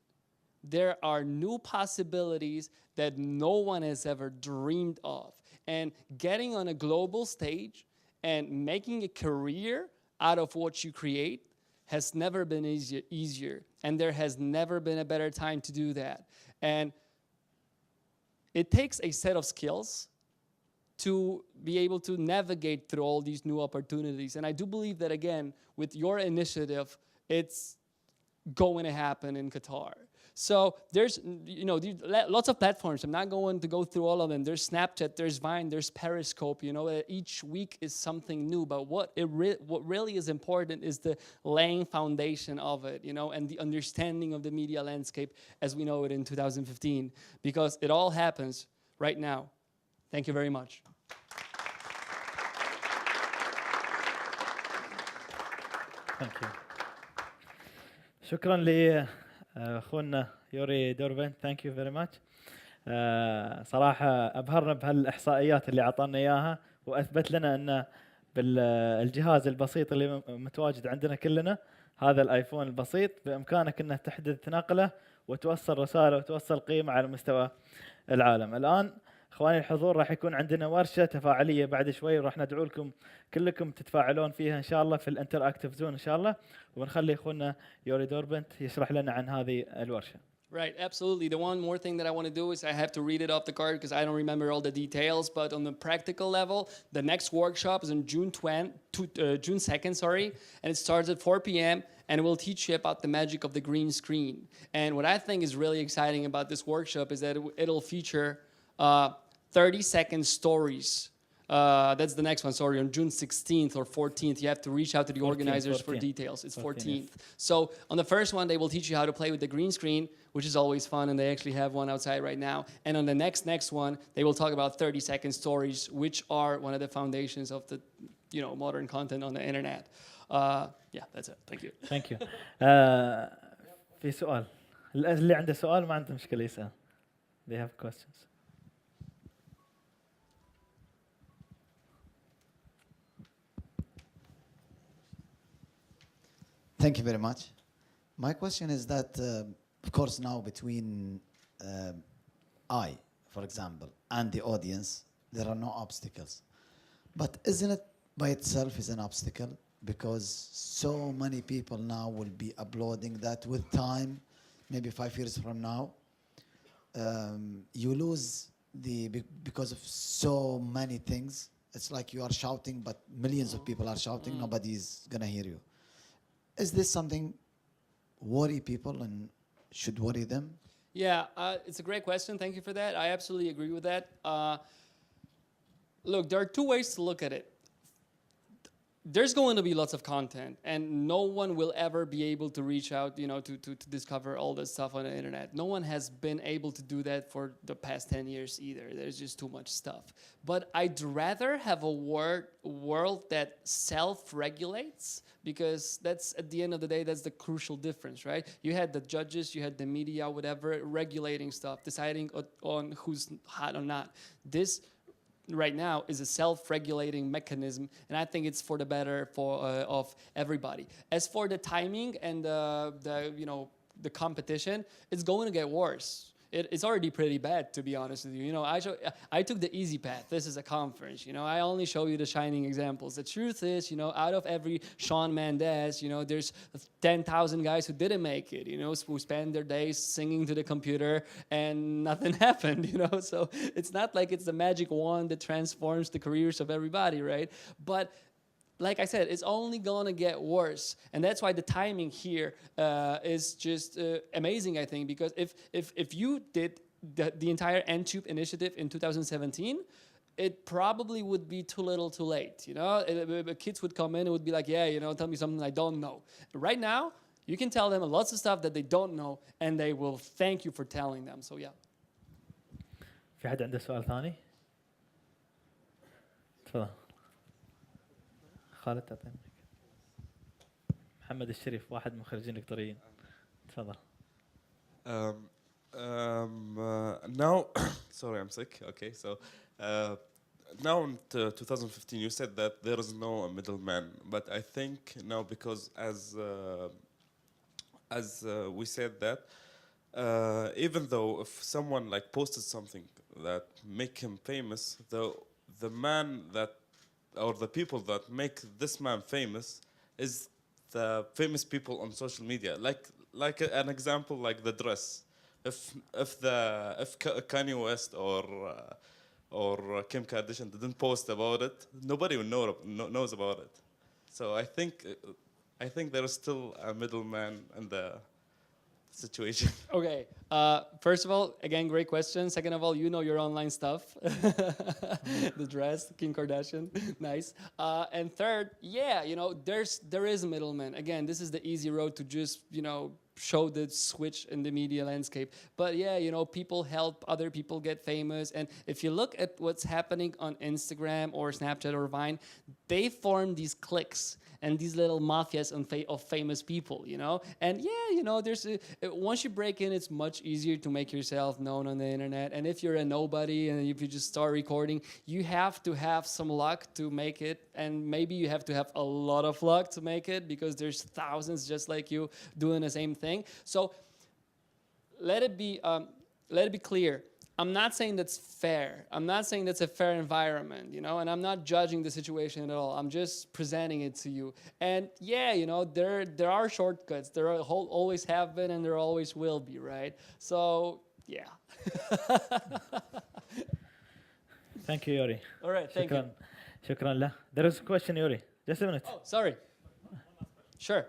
There are new possibilities that no one has ever dreamed of. And getting on a global stage and making a career out of what you create has never been easier. And there has never been a better time to do that. And it takes a set of skills to be able to navigate through all these new opportunities. And I do believe that, again, with your initiative, it's going to happen in Qatar. So there's, lots of platforms. I'm not going to go through all of them. There's Snapchat, there's Vine, there's Periscope. Each week is something new. But what really is important is the laying foundation of it, and the understanding of the media landscape as we know it in 2015, because it all happens right now. Thank you very much. Thank you. شكرا لأخونا يوري دوربن. Thank you very much. صراحة أبهرنا بهالإحصائيات اللي عطانا إياها، وأثبت لنا أن بالجهاز البسيط اللي متواجد عندنا كلنا، هذا الآيفون البسيط، بإمكانك أنه تحدث نقله وتوصل رسالة وتوصل قيمة على مستوى العالم. الآن اخواني الحضور راح يكون عندنا ورشه تفاعليه بعد شوي، وراح ندعو لكم كلكم تتفاعلون فيها ان شاء الله في الانتراكتيف زون ان شاء الله، ونخلي اخونا يوري دوربنت يشرح لنا عن هذه الورشه. Right, absolutely. The one more thing that I want to do is I have to read it off the card because I don't remember all the details, but on the practical level, the next workshop is on June 2nd, and it starts at 4 p.m. and it will teach you about the magic of the green screen. And what I think is really exciting about this workshop is that it'll feature 30-second stories. That's the next one, sorry, on June 16th or 14th. You have to reach out to the organizers for details. It's 14th. So on the first one, they will teach you how to play with the green screen, which is always fun, and they actually have one outside right now. And on the next one, they will talk about 30-second stories, which are one of the foundations of the modern content on the internet. Yeah, that's it. Thank you. Thank you. في سؤال. اللي عنده سؤال ما عنده مشكلة يسأل. They have questions. Thank you very much. My question is that, of course, now between I, for example, and the audience, there are no obstacles. But isn't it by itself is an obstacle? Because so many people now will be uploading that with time, maybe 5 years from now, you lose because of so many things. It's like you are shouting, but millions of people are shouting, nobody's gonna hear you. Is this something worry people and should worry them? Yeah, it's a great question. Thank you for that. I absolutely agree with that. Look, there are two ways to look at it. There's going to be lots of content, and no one will ever be able to reach out, to discover all this stuff on the internet. No one has been able to do that for the past 10 years either. There's just too much stuff. But I'd rather have a world that self-regulates, because that's, at the end of the day, that's the crucial difference, right? You had the judges, you had the media, whatever, regulating stuff, deciding on who's hot or not. This right now is a self-regulating mechanism, and I think it's for the better of everybody. As for the timing and the competition, it's going to get worse. It's already pretty bad, to be honest with you. I took the easy path. This is a conference. I only show you the shining examples. The truth is, out of every Shawn Mendes, there's 10,000 guys who didn't make it, who spend their days singing to the computer and nothing happened, So it's not like it's the magic wand that transforms the careers of everybody, right? But like I said, it's only going to get worse. And that's why the timing here is just amazing, I think, because if you did the entire Entube initiative in 2017, it probably would be too little too late. Kids would come in and would be like, yeah, tell me something I don't know. Right now, you can tell them lots of stuff that they don't know, and they will thank you for telling them. So, yeah. في حد عنده سؤال ثاني؟ تفضل. خالد تعطيني. محمد الشريف واحد من مخرجين الدكتوريين. تفضل. Now, sorry, I'm sick. Okay, so now in 2015, you said that there is no middleman, but I think now because as we said that, even though if someone like posted something that make him famous, the man that or the people that make this man famous is the famous people on social media. Like an example, like the dress. If Kanye West or Kim Kardashian didn't post about it, nobody would knows about it. So I think there is still a middleman in the situation. Okay. First of all, again, great question. Second of all, you know your online stuff. The dress, Kim Kardashian, nice. And third, yeah, you know, there is a middleman. Again, this is the easy road to just, you know, show the switch in the media landscape. But yeah, you know, people help other people get famous. And if you look at what's happening on Instagram or Snapchat or Vine, they form these cliques and these little mafias of famous people, you know? And yeah, you know, once you break in, it's much easier to make yourself known on the internet. And if you're a nobody and if you just start recording, you have to have some luck to make it. And maybe you have to have a lot of luck to make it because there's thousands just like you doing the same thing. So let it be clear. I'm not saying that's fair. I'm not saying that's a fair environment, you know, and I'm not judging the situation at all. I'm just presenting it to you. And yeah, you know, there are shortcuts. There always have been and there always will be, right? So, yeah. Thank you, Yuri. All right, thank you. شكرا له. There is a question, Yuri. Just a minute. Oh, sorry. Sure.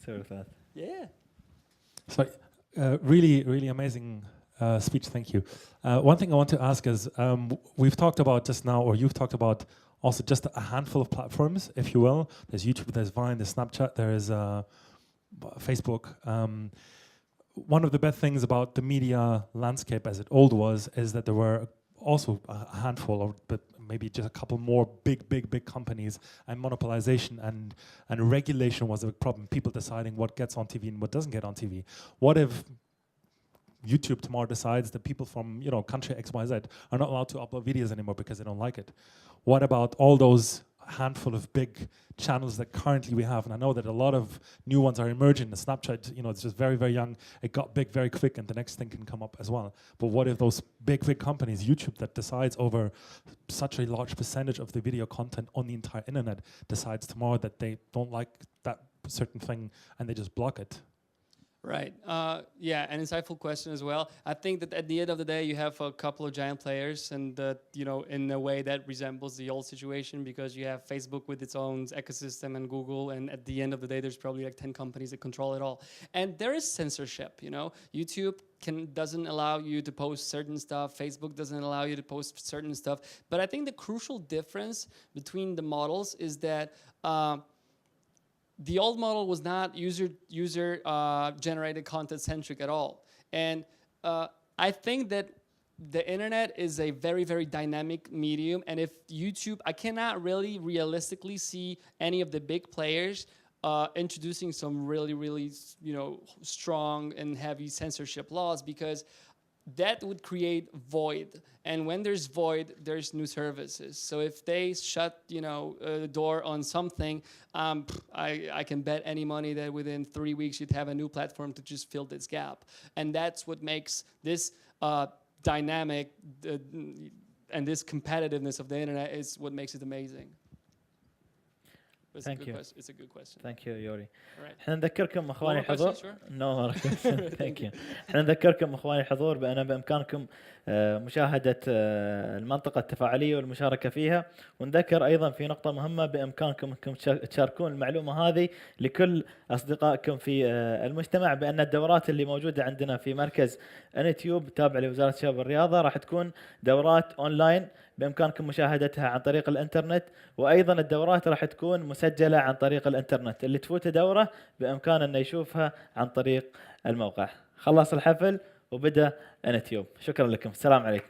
Sorry for that. Yeah. Sorry, really amazing speech. Thank you. One thing I want to ask is, we've talked about just now, or you've talked about also just a handful of platforms, if you will. There's YouTube, there's Vine, there's Snapchat, there's Facebook. One of the best things about the media landscape as it old was is that there were also a handful, or but maybe just a couple more big companies, and monopolization and regulation was a big problem. People deciding what gets on TV and what doesn't get on TV. What if YouTube tomorrow decides that people from, you know, country XYZ are not allowed to upload videos anymore because they don't like it? What about all those handful of big channels that currently we have? And I know that a lot of new ones are emerging. The Snapchat, you know, it's just very young. It got big very quick, and the next thing can come up as well. But what if those big companies, YouTube, that decides over such a large percentage of the video content on the entire internet, decides tomorrow that they don't like that certain thing and they just block it? Right. Yeah, an insightful question as well. I think that at the end of the day, you have a couple of giant players, and you know, in a way that resembles the old situation, because you have Facebook with its own ecosystem and Google, and at the end of the day, there's probably like 10 companies that control it all. And there is censorship. You know, YouTube doesn't allow you to post certain stuff. Facebook doesn't allow you to post certain stuff. But I think the crucial difference between the models is that the old model was not user generated content centric at all. And I think that the internet is a very dynamic medium. And if YouTube, I cannot really realistically see any of the big players introducing some really, you know, strong and heavy censorship laws, because that would create void. And when there's void, there's new services. So if they shut, you know, the door on something, I can bet any money that within 3 weeks you'd have a new platform to just fill this gap. And that's what makes this dynamic and this competitiveness of the internet is what makes it amazing. Thank you. It's a good question. Thank you, Yuri. Right. احنا نذكركم اخواني More الحضور. questions, sure? No, thank you. احنا نذكركم اخواني الحضور بان بامكانكم مشاهدة المنطقة التفاعلية والمشاركة فيها، ونذكر ايضا في نقطة مهمة بامكانكم انكم تشاركون المعلومة هذه لكل اصدقائكم في المجتمع، بان الدورات اللي موجودة عندنا في مركز انتيوب تابع لوزارة الشباب والرياضة راح تكون دورات اونلاين بامكانكم مشاهدتها عن طريق الانترنت، وايضا الدورات راح تكون مسجله عن طريق الانترنت. اللي تفوت دوره بامكانه انه يشوفها عن طريق الموقع. خلص الحفل وبدا انتيوب. شكرا لكم. السلام عليكم.